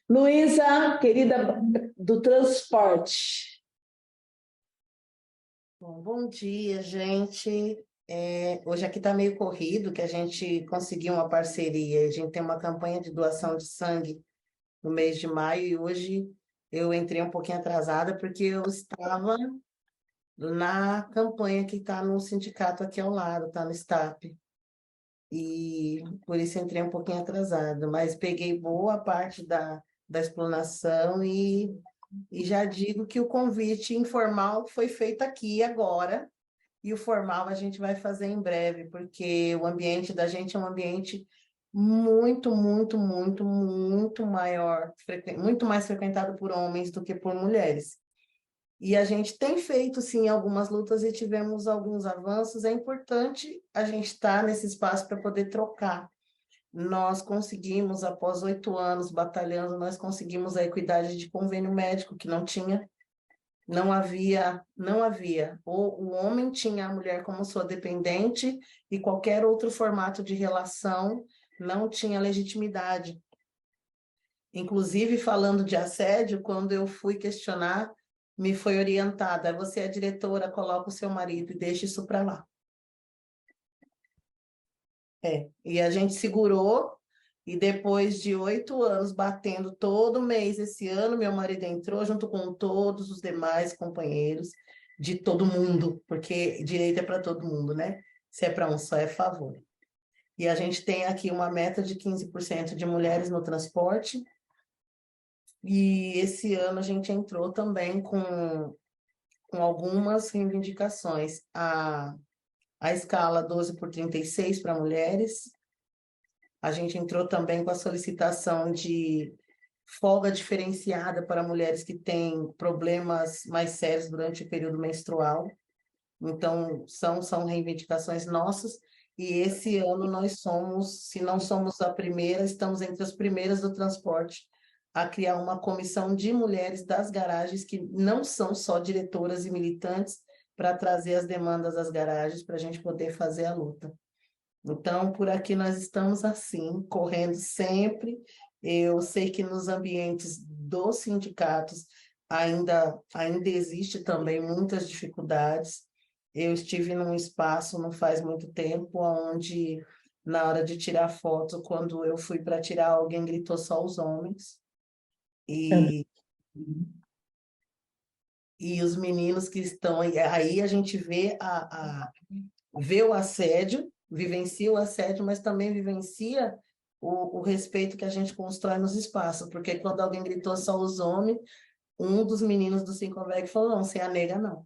Luísa, querida do transporte. Bom dia, gente. Hoje aqui está meio corrido, que a gente conseguiu uma parceria. A gente tem uma campanha de doação de sangue no mês de maio e hoje eu entrei um pouquinho atrasada porque eu estava na campanha que está no sindicato aqui ao lado, está no STAP. E por isso entrei um pouquinho atrasada, mas peguei boa parte da explanação e já digo que o convite informal foi feito aqui agora, e o formal a gente vai fazer em breve, porque o ambiente da gente é um ambiente muito, muito, muito, muito maior, muito mais frequentado por homens do que por mulheres. E a gente tem feito, sim, algumas lutas e tivemos alguns avanços. É importante a gente estar nesse espaço para poder trocar. Nós conseguimos, após 8 anos batalhando, nós conseguimos a equidade de convênio médico, que não tinha, não havia. O homem tinha a mulher como sua dependente e qualquer outro formato de relação não tinha legitimidade. Inclusive, falando de assédio, quando eu fui questionar, me foi orientada, você é diretora, coloca o seu marido e deixa isso para lá. E a gente segurou, e depois de 8 anos batendo todo mês esse ano, meu marido entrou junto com todos os demais companheiros de todo mundo, porque direito é para todo mundo, né? Se é para um só, é favor. E a gente tem aqui uma meta de 15% de mulheres no transporte, e esse ano a gente entrou também com algumas reivindicações. A escala 12/36 para mulheres. A gente entrou também com a solicitação de folga diferenciada para mulheres que têm problemas mais sérios durante o período menstrual. Então, são reivindicações nossas. E esse ano nós somos, se não somos a primeira, estamos entre as primeiras do transporte a criar uma comissão de mulheres das garagens, que não são só diretoras e militantes, para trazer as demandas das garagens, para a gente poder fazer a luta. Então, por aqui nós estamos assim, correndo sempre. Eu sei que nos ambientes dos sindicatos ainda existe também muitas dificuldades. Eu estive num espaço não faz muito tempo, onde, na hora de tirar foto, quando eu fui para tirar, alguém gritou só os homens. E os meninos que estão aí, a gente vê vê o assédio, vivencia o assédio, mas também vivencia o respeito que a gente constrói nos espaços, porque quando alguém gritou só os homens, um dos meninos do Sincovec falou, não, você é a nega, não.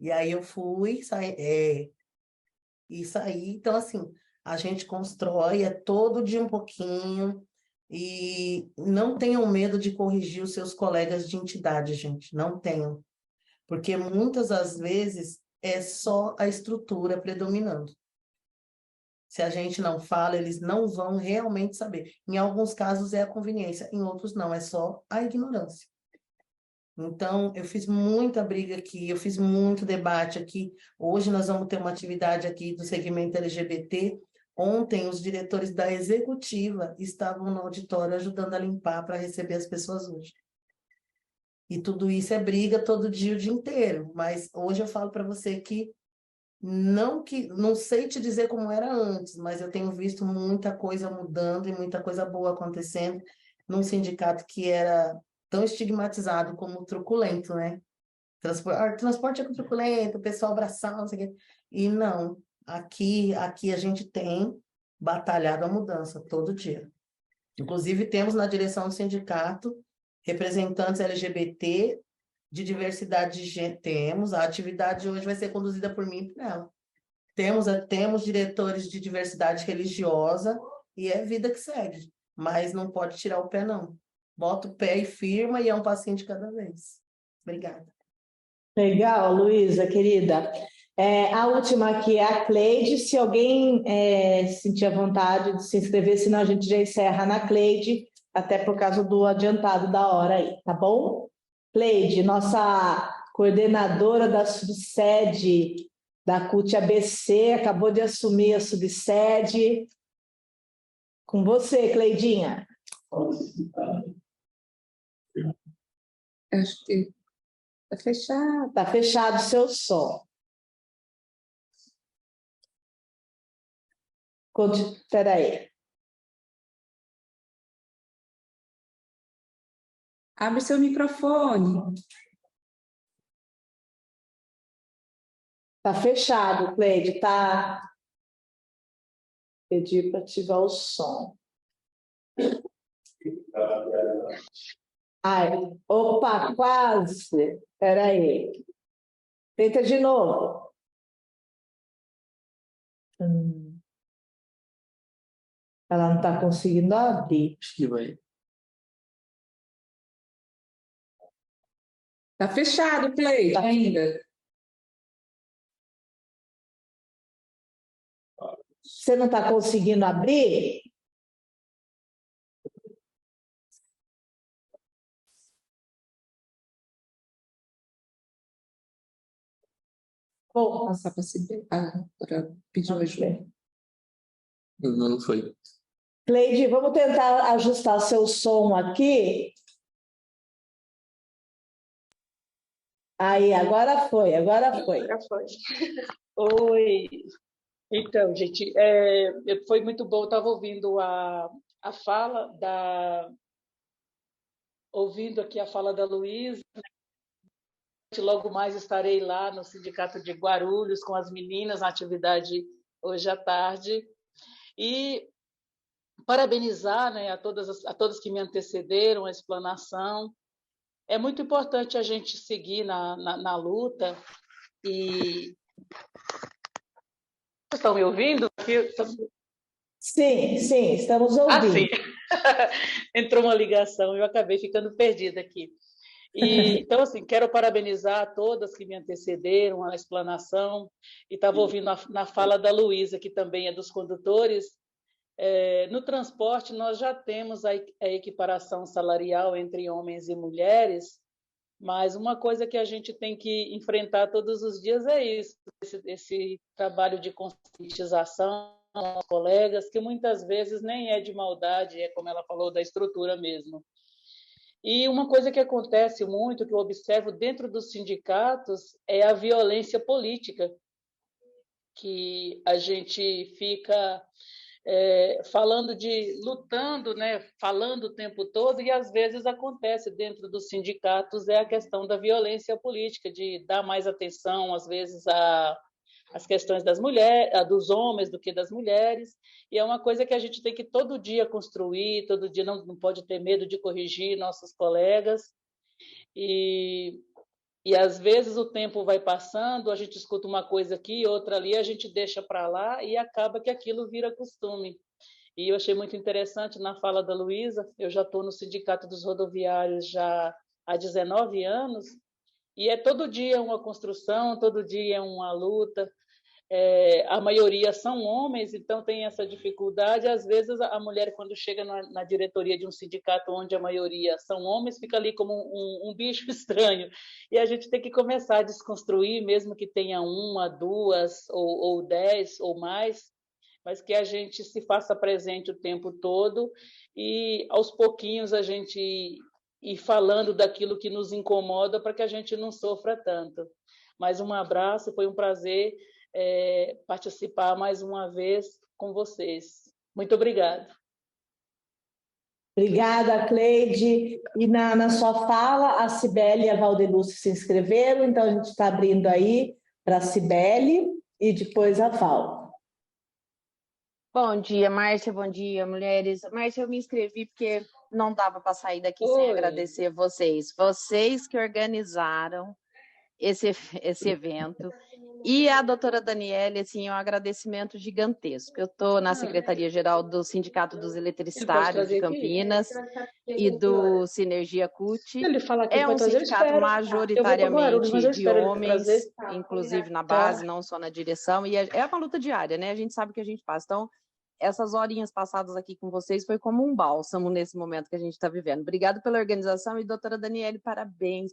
E aí eu fui, saí. Então, assim, a gente constrói, todo dia um pouquinho, e não tenham medo de corrigir os seus colegas de entidade, gente, não tenham. Porque muitas das vezes é só a estrutura predominando. Se a gente não fala, eles não vão realmente saber. Em alguns casos é a conveniência, em outros não, é só a ignorância. Então, eu fiz muita briga aqui, eu fiz muito debate aqui. Hoje nós vamos ter uma atividade aqui do segmento LGBT. Ontem, os diretores da executiva estavam no auditório ajudando a limpar para receber as pessoas hoje. E tudo isso é briga todo dia, o dia inteiro. Mas hoje eu falo para você que não sei te dizer como era antes, mas eu tenho visto muita coisa mudando e muita coisa boa acontecendo num sindicato que era tão estigmatizado como truculento, né? Transporte é truculento, o pessoal abraçar, não sei o quê. E não, aqui a gente tem batalhado a mudança todo dia. Inclusive, temos na direção do sindicato representantes LGBT de diversidade de gênero. Temos, a atividade hoje vai ser conduzida por mim e por ela. Temos diretores de diversidade religiosa e é vida que segue, mas não pode tirar o pé, não. Bota o pé e firma e é um passinho de cada vez. Obrigada. Legal, Luísa, querida. A última aqui é a Cleide. Se alguém sentir a vontade de se inscrever, senão a gente já encerra na Cleide, até por causa do adiantado da hora aí, tá bom? Cleide, nossa coordenadora da subsede da CUT ABC, acabou de assumir a subsede. Com você, Cleidinha. Acho que está fechado. Está fechado o seu som. Espera aí. Abre seu microfone. Está fechado, Cleide, tá? Pedi para ativar o som. Ai, opa, quase. Espera aí. Tenta de novo. Ela não está conseguindo abrir. Acho que vai. Está fechado, Cleide, ainda. Você não está conseguindo abrir? Vou passar para pedir ajuda. Não foi. Cleide, vamos tentar ajustar seu som aqui. Aí, agora foi, agora foi. Agora foi. Oi. Então, gente, foi muito bom. Eu estava ouvindo a fala ouvindo aqui a fala da Luísa. Logo mais estarei lá no Sindicato de Guarulhos com as meninas na atividade hoje à tarde. E parabenizar, né, a todos que me antecederam a explanação. É muito importante a gente seguir na luta. E vocês estão me ouvindo? Sim, estamos ouvindo. Sim. Entrou uma ligação e eu acabei ficando perdida aqui. Então, assim, quero parabenizar a todas que me antecederam à explanação, e estava ouvindo na fala da Luísa, que também é dos condutores. No transporte, nós já temos a equiparação salarial entre homens e mulheres, mas uma coisa que a gente tem que enfrentar todos os dias é isso, esse trabalho de conscientização aos colegas, que muitas vezes nem é de maldade, é como ela falou, da estrutura mesmo. E uma coisa que acontece muito, que eu observo dentro dos sindicatos, é a violência política, que a gente fica lutando, né, falando o tempo todo, e às vezes acontece dentro dos sindicatos a questão da violência política, de dar mais atenção, às vezes, às questões das mulheres, dos homens do que das mulheres, e é uma coisa que a gente tem que todo dia construir, todo dia não pode ter medo de corrigir nossos colegas, e às vezes o tempo vai passando, a gente escuta uma coisa aqui, outra ali, a gente deixa para lá e acaba que aquilo vira costume. E eu achei muito interessante na fala da Luísa, eu já estou no Sindicato dos Rodoviários já há 19 anos, e é todo dia uma construção, todo dia é uma luta. A maioria são homens, então tem essa dificuldade. Às vezes a mulher, quando chega na diretoria de um sindicato onde a maioria são homens, fica ali como um bicho estranho, e a gente tem que começar a desconstruir, mesmo que tenha uma, duas ou 10 ou mais, mas que a gente se faça presente o tempo todo e aos pouquinhos a gente ir falando daquilo que nos incomoda para que a gente não sofra tanto. Mais um abraço, foi um prazer participar mais uma vez com vocês. Muito obrigada. Obrigada, Cleide. E na sua fala, a Cibele e a Valdelúcia se inscreveram, então a gente está abrindo aí para a Cibele e depois a Val. Bom dia, Márcia, bom dia, mulheres. Márcia, eu me inscrevi porque não dava para sair daqui sem agradecer vocês. Vocês que organizaram esse evento. E a doutora Daniele, assim, um agradecimento gigantesco. Eu estou na Secretaria-Geral do Sindicato dos Eletricitários de Campinas e do Sinergia CUT. É um sindicato majoritariamente de homens, inclusive na base, não só na direção, e é uma luta diária, né? A gente sabe o que a gente faz. Então, essas horinhas passadas aqui com vocês foi como um bálsamo nesse momento que a gente está vivendo. Obrigado pela organização e, doutora Daniele, parabéns,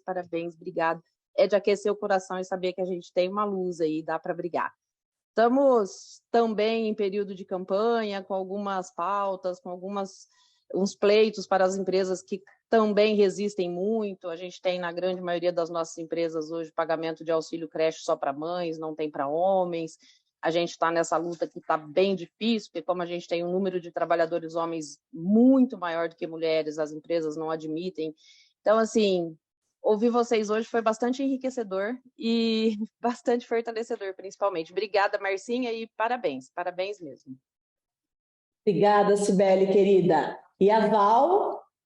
obrigado. É de aquecer o coração e saber que a gente tem uma luz aí, dá para brigar. Estamos também em período de campanha, com algumas pautas, com uns pleitos para as empresas que também resistem muito. A gente tem, na grande maioria das nossas empresas hoje, pagamento de auxílio creche só para mães, não tem para homens. A gente está nessa luta que está bem difícil, porque como a gente tem um número de trabalhadores homens muito maior do que mulheres, as empresas não admitem. Então, assim, ouvir vocês hoje foi bastante enriquecedor e bastante fortalecedor, principalmente. Obrigada, Marcinha, e parabéns mesmo. Obrigada, Cibele, querida. E a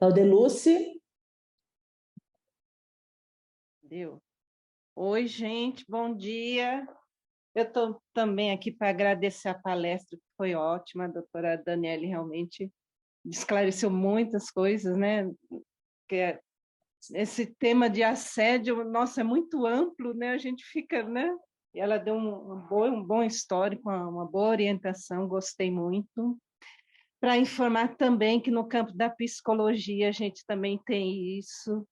Valdeluce? Oi, gente, bom dia. Eu estou também aqui para agradecer a palestra, que foi ótima. A doutora Daniele realmente esclareceu muitas coisas, né? Que esse tema de assédio, nossa, é muito amplo, né? A gente fica, né? E ela deu um bom histórico, uma boa orientação, gostei muito. Para informar também que no campo da psicologia a gente também tem isso.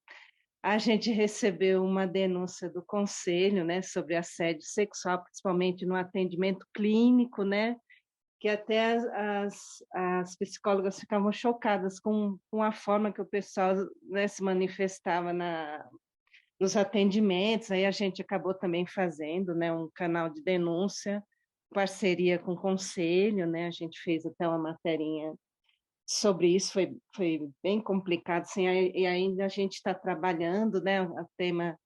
A gente recebeu uma denúncia do conselho, né, sobre assédio sexual, principalmente no atendimento clínico, né? Que até as psicólogas ficavam chocadas com a forma que o pessoal, né, se manifestava nos atendimentos. Aí a gente acabou também fazendo, né, um canal de denúncia, parceria com o conselho, né? A gente fez até uma materinha sobre isso, foi bem complicado, assim, e ainda a gente está trabalhando, né, o tema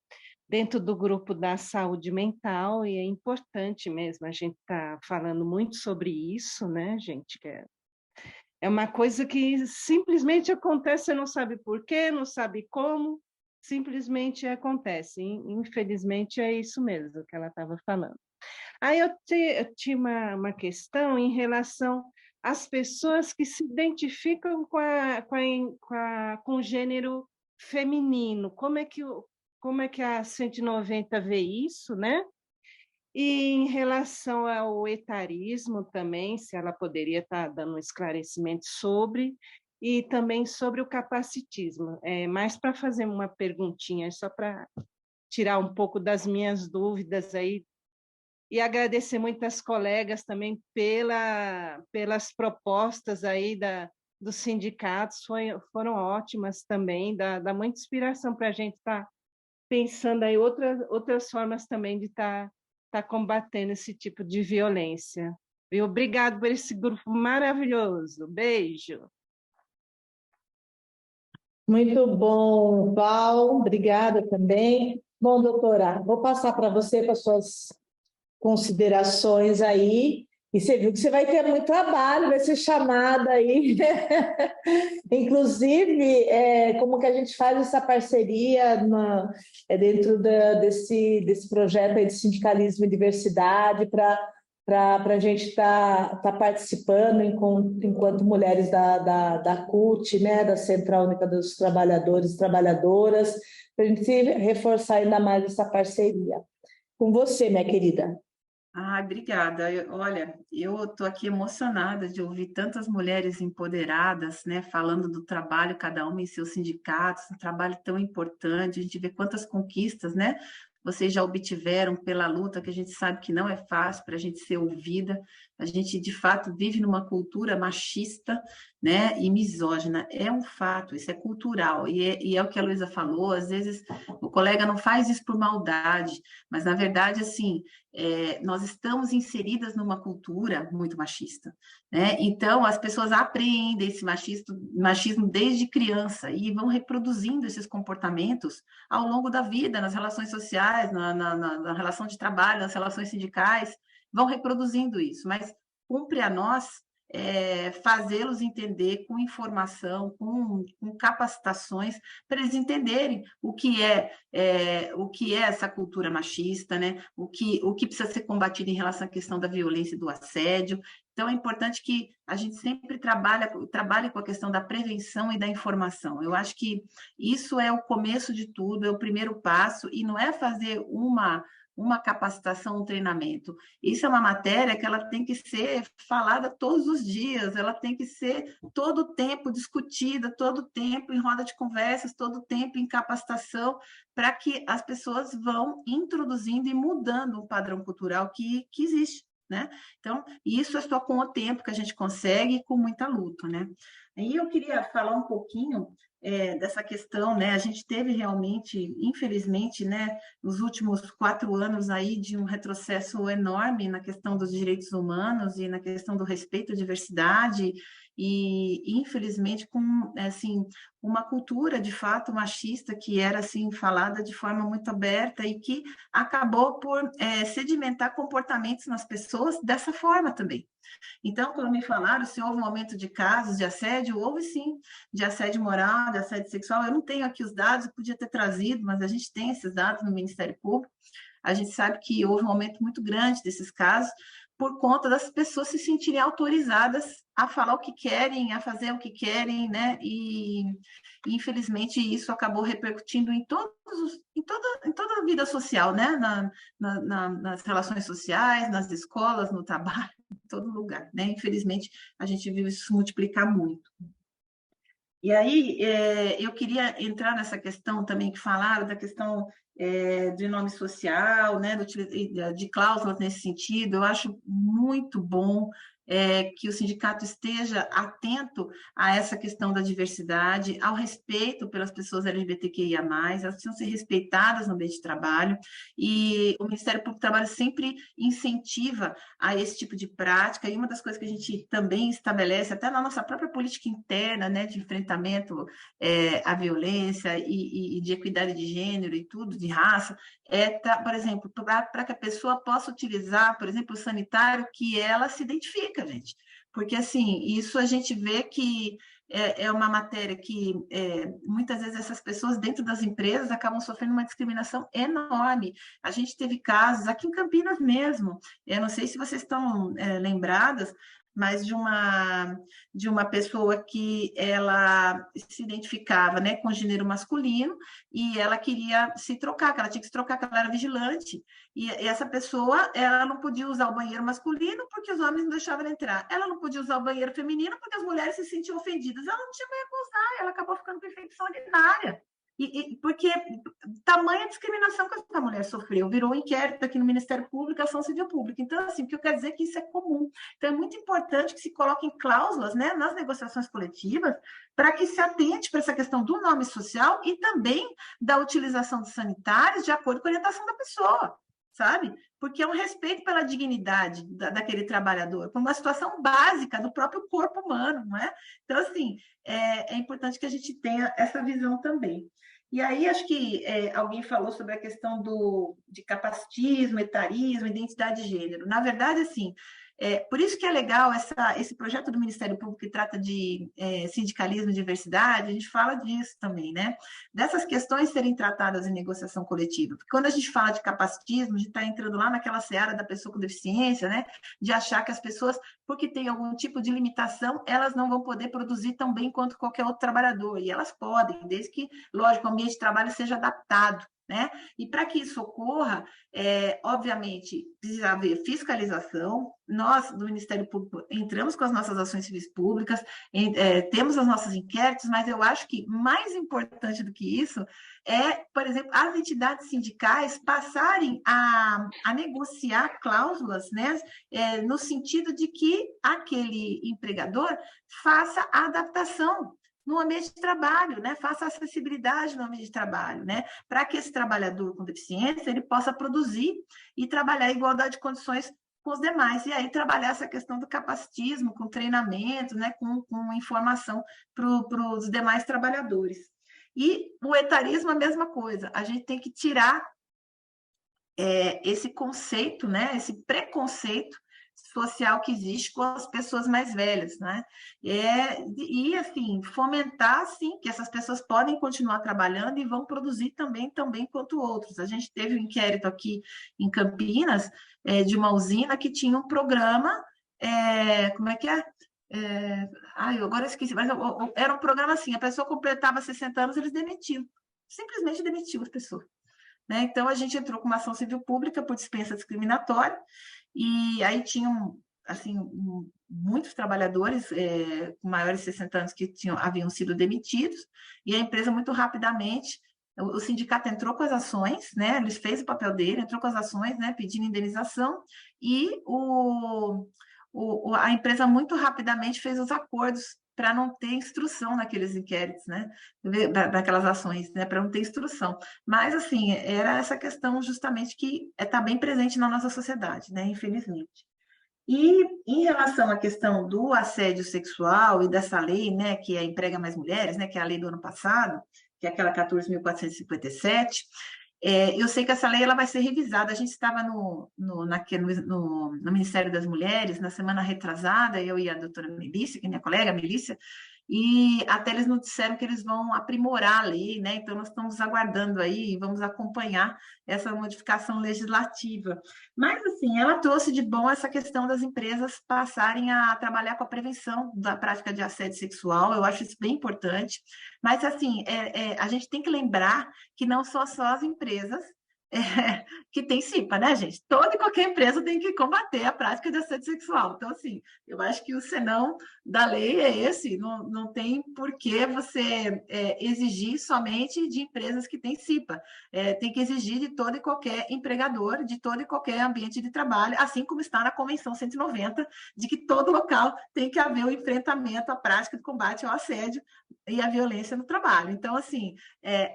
dentro do grupo da saúde mental, e é importante mesmo, a gente está falando muito sobre isso, né, gente, que é uma coisa que simplesmente acontece, você não sabe por quê, não sabe como, simplesmente acontece, infelizmente é isso mesmo que ela estava falando. Aí eu tinha uma questão em relação às pessoas que se identificam com o gênero feminino, como é que a 190 vê isso, né? E em relação ao etarismo também, se ela poderia estar dando um esclarecimento sobre, e também sobre o capacitismo. Mais para fazer uma perguntinha, só para tirar um pouco das minhas dúvidas aí, e agradecer muitas colegas também pelas propostas aí dos sindicatos, foram ótimas também, dá muita inspiração para a gente estar pensando aí outras formas também de estar combatendo esse tipo de violência. E obrigado por esse grupo maravilhoso. Beijo. Muito bom, Val, obrigada também. Bom, doutora, vou passar para você com as suas considerações aí, e você viu que você vai ter muito trabalho, vai ser chamada aí. Inclusive, como que a gente faz essa parceria dentro desse projeto aí de sindicalismo e diversidade para a gente estar participando enquanto mulheres da CUT, né, da Central Única dos Trabalhadores e Trabalhadoras, para a gente reforçar ainda mais essa parceria. Com você, minha querida. Obrigada. Olha, eu estou aqui emocionada de ouvir tantas mulheres empoderadas, né, falando do trabalho, cada uma em seus sindicatos, um trabalho tão importante, a gente vê quantas conquistas, né, vocês já obtiveram pela luta, que a gente sabe que não é fácil para a gente ser ouvida. A gente, de fato, vive numa cultura machista, né, e misógina. É um fato, isso é cultural. E é o que a Luísa falou, às vezes o colega não faz isso por maldade, mas, na verdade, assim, nós estamos inseridas numa cultura muito machista, né? Então, as pessoas aprendem esse machismo desde criança e vão reproduzindo esses comportamentos ao longo da vida, nas relações sociais, na relação de trabalho, nas relações sindicais, vão reproduzindo isso, mas cumpre a nós fazê-los entender com informação, com capacitações, para eles entenderem o que é essa cultura machista, né? O que precisa ser combatido em relação à questão da violência e do assédio. Então, é importante que a gente sempre trabalhe com a questão da prevenção e da informação. Eu acho que isso é o começo de tudo, é o primeiro passo, e não é fazer uma capacitação, um treinamento. Isso é uma matéria que ela tem que ser falada todos os dias, ela tem que ser todo o tempo discutida, todo o tempo em roda de conversas, todo o tempo em capacitação, para que as pessoas vão introduzindo e mudando o padrão cultural que existe, né? Então, isso é só com o tempo que a gente consegue e com muita luta, né? Aí eu queria falar um pouquinho dessa questão, né? A gente teve realmente, infelizmente, né, nos últimos 4 anos aí de um retrocesso enorme na questão dos direitos humanos e na questão do respeito à diversidade e, infelizmente, com, assim, uma cultura, de fato, machista que era, assim, falada de forma muito aberta e que acabou por sedimentar comportamentos nas pessoas dessa forma também. Então, quando me falaram se houve um aumento de casos de assédio, houve sim, de assédio moral, de assédio sexual. Eu não tenho aqui os dados, eu podia ter trazido, mas a gente tem esses dados no Ministério Público. A gente sabe que houve um aumento muito grande desses casos por conta das pessoas se sentirem autorizadas a falar o que querem, a fazer o que querem, né? E infelizmente isso acabou repercutindo em toda a vida social, né? Nas relações sociais, nas escolas, no trabalho, em todo lugar, né? Infelizmente a gente viu isso se multiplicar muito. E aí eu queria entrar nessa questão também que falaram da questão de nome social, né, de cláusulas nesse sentido. Eu acho muito bom que o sindicato esteja atento a essa questão da diversidade, ao respeito pelas pessoas LGBTQIA+, elas precisam ser respeitadas no meio de trabalho, e o Ministério Público do Trabalho sempre incentiva a esse tipo de prática, e uma das coisas que a gente também estabelece, até na nossa própria política interna, né, de enfrentamento à violência e de equidade de gênero e tudo, de raça, por exemplo, para que a pessoa possa utilizar, por exemplo, o sanitário que ela se identifica, gente. Porque, assim, isso a gente vê que é uma matéria que, muitas vezes, essas pessoas dentro das empresas acabam sofrendo uma discriminação enorme. A gente teve casos, aqui em Campinas mesmo, eu não sei se vocês estão lembradas, mas de uma pessoa que ela se identificava, né, com gênero masculino e ela queria se trocar, que ela tinha que se trocar, que ela era vigilante, e essa pessoa, ela não podia usar o banheiro masculino porque os homens não deixavam ela entrar, ela não podia usar o banheiro feminino porque as mulheres se sentiam ofendidas, ela não tinha banheiro para usar, ela acabou ficando com infecção urinária. Porque tamanha discriminação que essa mulher sofreu, virou um inquérito aqui no Ministério Público, Ação Civil Pública. Então, assim, o que eu quero dizer é que isso é comum. Então, é muito importante que se coloquem cláusulas, né, nas negociações coletivas para que se atente para essa questão do nome social e também da utilização de sanitários de acordo com a orientação da pessoa, sabe? Porque é um respeito pela dignidade daquele trabalhador, por uma situação básica do próprio corpo humano, não é? Então, assim, é importante que a gente tenha essa visão também. E aí, acho que alguém falou sobre a questão de capacitismo, etarismo, identidade de gênero. Na verdade, assim, por isso que é legal esse projeto do Ministério Público que trata de sindicalismo e diversidade, a gente fala disso também, né? Dessas questões serem tratadas em negociação coletiva. Porque quando a gente fala de capacitismo, a gente está entrando lá naquela seara da pessoa com deficiência, né? De achar que as pessoas, porque tem algum tipo de limitação, elas não vão poder produzir tão bem quanto qualquer outro trabalhador. E elas podem, desde que, lógico, o ambiente de trabalho seja adaptado, né? E para que isso ocorra, obviamente, precisa haver fiscalização. Nós, do Ministério Público, entramos com as nossas ações civis públicas, temos as nossas inquéritos, mas eu acho que mais importante do que isso por exemplo, as entidades sindicais passarem a negociar cláusulas, né, no sentido de que aquele empregador faça a adaptação no ambiente de trabalho, né? Faça acessibilidade no ambiente de trabalho, né? Para que esse trabalhador com deficiência ele possa produzir e trabalhar em igualdade de condições com os demais. E aí trabalhar essa questão do capacitismo, com treinamento, né? Com informação para os demais trabalhadores. E o etarismo a mesma coisa. A gente tem que tirar esse conceito, né? Esse preconceito social que existe com as pessoas mais velhas, né? E assim, fomentar, sim, que essas pessoas podem continuar trabalhando e vão produzir também quanto outros. A gente teve um inquérito aqui em Campinas, de uma usina que tinha um programa, como é que é? Eu agora esqueci, mas era um programa assim, a pessoa completava 60 anos, eles demitiam, simplesmente demitiam as pessoas. Né? Então, a gente entrou com uma ação civil pública por dispensa discriminatória, e aí tinham, assim, muitos trabalhadores com maiores de 60 anos que haviam sido demitidos, e a empresa muito rapidamente, o sindicato entrou com as ações, né? Ele fez o papel dele, entrou com as ações, né? Pedindo indenização, e a empresa muito rapidamente fez os acordos para não ter instrução naqueles inquéritos, né? Daquelas ações, né? Para não ter instrução. Mas, assim, era essa questão justamente que está bem presente na nossa sociedade, né? Infelizmente. E em relação à questão do assédio sexual e dessa lei, né? Que é Emprega Mais Mulheres, né? Que é a lei do ano passado, que é aquela 14.457, eu sei que essa lei ela vai ser revisada. A gente estava no Ministério das Mulheres, na semana retrasada, eu e a doutora Melícia, que é minha colega, Melícia, e até eles nos disseram que eles vão aprimorar a lei, né? Então, nós estamos aguardando aí, vamos acompanhar essa modificação legislativa. Mas, assim, ela trouxe de bom essa questão das empresas passarem a trabalhar com a prevenção da prática de assédio sexual, eu acho isso bem importante. Mas, assim, a gente tem que lembrar que não são só as empresas que tem CIPA, né, gente? Toda e qualquer empresa tem que combater a prática de assédio sexual. Então, assim, eu acho que o senão da lei é esse, não tem por que você exigir somente de empresas que têm CIPA. Tem que exigir de todo e qualquer empregador, de todo e qualquer ambiente de trabalho, assim como está na Convenção 190, de que todo local tem que haver o enfrentamento à prática de combate ao assédio e à violência no trabalho. Então, assim,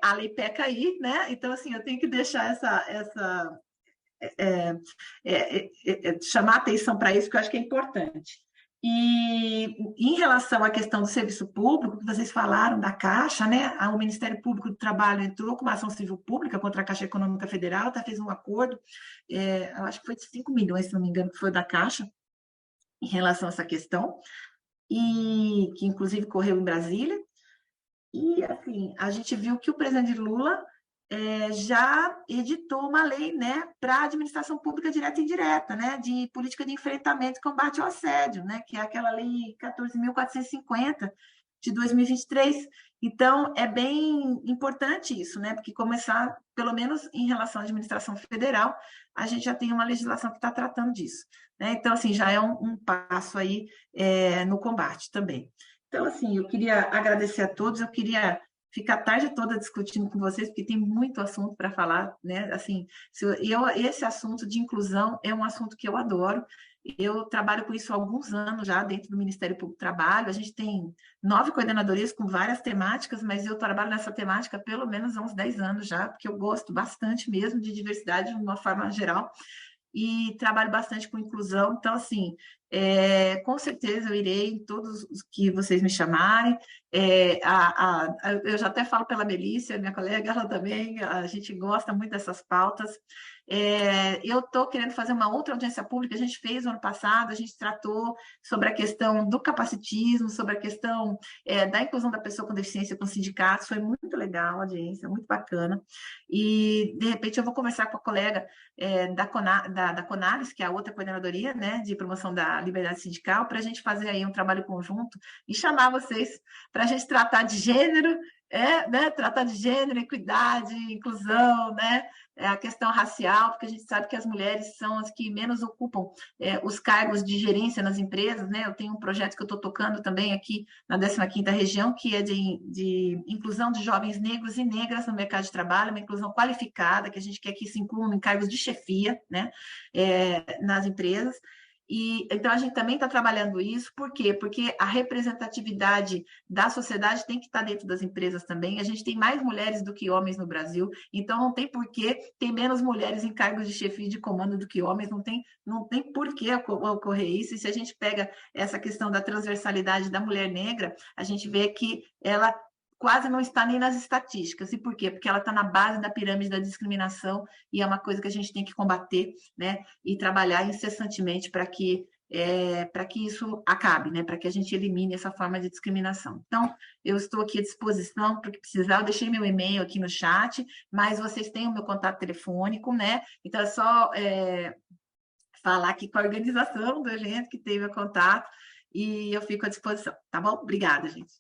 a lei peca aí, né? Então, assim, eu tenho que deixar chamar atenção para isso, que eu acho que é importante. E em relação à questão do serviço público, que vocês falaram da Caixa, né? O Ministério Público do Trabalho entrou com uma ação civil pública contra a Caixa Econômica Federal, fez um acordo, eu acho que foi de 5 milhões, se não me engano, que foi da Caixa, em relação a essa questão, e que inclusive correu em Brasília. E, assim, a gente viu que o presidente Lula já editou uma lei, né, para a administração pública direta e indireta, né, de política de enfrentamento e combate ao assédio, né, que é aquela lei 14.450 de 2023. Então, é bem importante isso, né, porque começar, pelo menos em relação à administração federal, a gente já tem uma legislação que está tratando disso, né? Então, assim, já é um passo aí no combate também. Então, assim, eu queria agradecer a todos, eu queria ficar a tarde toda discutindo com vocês, porque tem muito assunto para falar, né? Assim, esse assunto de inclusão é um assunto que eu adoro. Eu trabalho com isso há alguns anos já dentro do Ministério Público do Trabalho. A gente tem 9 coordenadorias com várias temáticas, mas eu trabalho nessa temática pelo menos há uns 10 anos já, porque eu gosto bastante mesmo de diversidade de uma forma geral e trabalho bastante com inclusão. Então, assim, com certeza eu irei em todos os que vocês me chamarem. Eu já até falo pela Melícia, minha colega, ela também, a gente gosta muito dessas pautas. Eu estou querendo fazer uma outra audiência pública, a gente fez no ano passado, a gente tratou sobre a questão do capacitismo, sobre a questão da inclusão da pessoa com deficiência com sindicatos, foi muito legal a audiência, muito bacana, e de repente eu vou conversar com a colega da CONALES, que é a outra coordenadoria, né, de promoção da liberdade sindical, para a gente fazer aí um trabalho conjunto e chamar vocês para a gente tratar de gênero, né, tratar de gênero, equidade, inclusão, né, a questão racial, porque a gente sabe que as mulheres são as que menos ocupam os cargos de gerência nas empresas, né? Eu tenho um projeto que eu estou tocando também aqui na 15ª região, que é de inclusão de jovens negros e negras no mercado de trabalho, uma inclusão qualificada, que a gente quer que se incluam em cargos de chefia, né, nas empresas. E então a gente também está trabalhando isso, por quê? Porque a representatividade da sociedade tem que estar dentro das empresas também. A gente tem mais mulheres do que homens no Brasil, então não tem por que ter menos mulheres em cargos de chefia e de comando do que homens, não tem por que ocorrer isso. E se a gente pega essa questão da transversalidade da mulher negra, a gente vê que ela quase não está nem nas estatísticas. E por quê? Porque ela está na base da pirâmide da discriminação e é uma coisa que a gente tem que combater, né? E trabalhar incessantemente para que isso acabe, né? Para que a gente elimine essa forma de discriminação. Então, eu estou aqui à disposição para o que precisar. Eu deixei meu e-mail aqui no chat, mas vocês têm o meu contato telefônico, né? Então, é só falar aqui com a organização do evento que teve o contato e eu fico à disposição, tá bom? Obrigada, gente.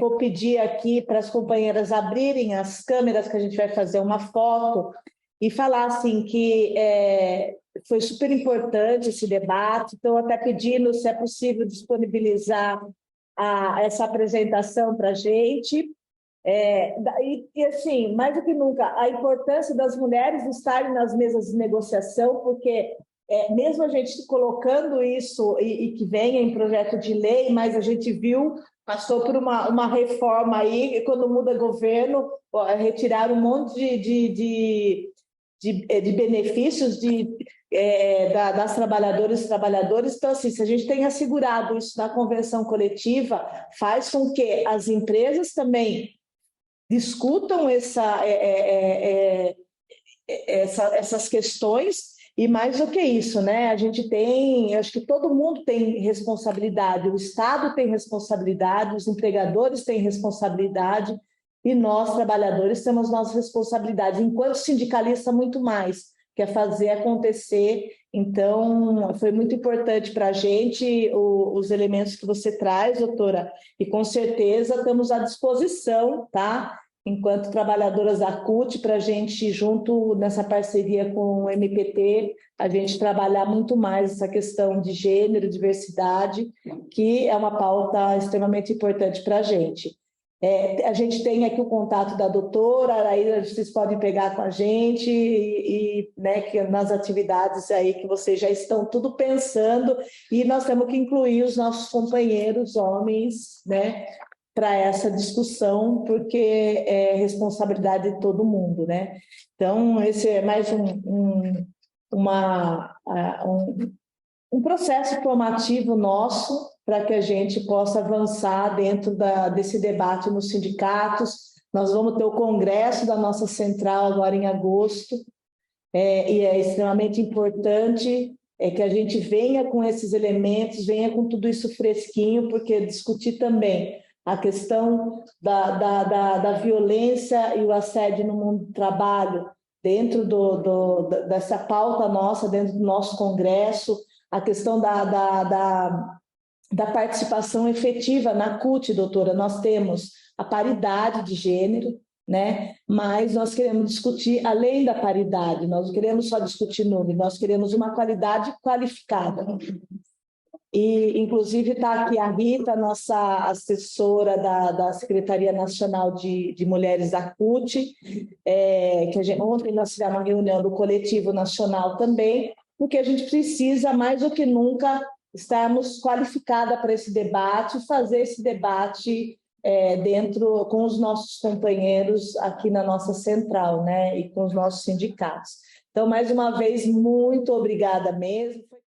Vou pedir aqui para as companheiras abrirem as câmeras, que a gente vai fazer uma foto, e falar assim que foi super importante esse debate, então até pedindo se é possível disponibilizar essa apresentação para a gente. E assim, mais do que nunca, a importância das mulheres estarem nas mesas de negociação, porque mesmo a gente colocando isso e que venha em projeto de lei, mas a gente viu, passou por uma reforma aí, e quando muda governo, retiraram um monte de benefícios das trabalhadoras e trabalhadores. Então, assim, se a gente tem assegurado isso na convenção coletiva, faz com que as empresas também discutam essas questões. E mais do que isso, né? A gente tem, acho que todo mundo tem responsabilidade, o Estado tem responsabilidade, os empregadores têm responsabilidade e nós, trabalhadores, temos nossa responsabilidade, enquanto sindicalista, muito mais, que é fazer acontecer. Então, foi muito importante para a gente os elementos que você traz, doutora, e com certeza estamos à disposição, tá? Enquanto trabalhadoras da CUT, para a gente, junto nessa parceria com o MPT, a gente trabalhar muito mais essa questão de gênero, diversidade, que é uma pauta extremamente importante para a gente. A gente tem aqui o contato da doutora, aí vocês podem pegar com a gente né, que nas atividades aí que vocês já estão tudo pensando, e nós temos que incluir os nossos companheiros homens, né, para essa discussão, porque é responsabilidade de todo mundo, né? Então, esse é mais um processo formativo nosso para que a gente possa avançar dentro desse debate nos sindicatos. Nós vamos ter o congresso da nossa central agora em agosto, e é extremamente importante que a gente venha com esses elementos, venha com tudo isso fresquinho, porque discutir também a questão da violência e o assédio no mundo do trabalho dentro dessa pauta nossa, dentro do nosso congresso, a questão da participação efetiva na CUT, doutora. Nós temos a paridade de gênero, né? Mas nós queremos discutir além da paridade, nós não queremos só discutir número, nós queremos uma qualidade qualificada. E, inclusive, está aqui a Rita, nossa assessora da Secretaria Nacional de Mulheres da CUT, ontem nós fizemos uma reunião do Coletivo Nacional também, porque a gente precisa, mais do que nunca, estarmos qualificadas para esse debate, fazer esse debate dentro com os nossos companheiros aqui na nossa central, né, e com os nossos sindicatos. Então, mais uma vez, muito obrigada mesmo.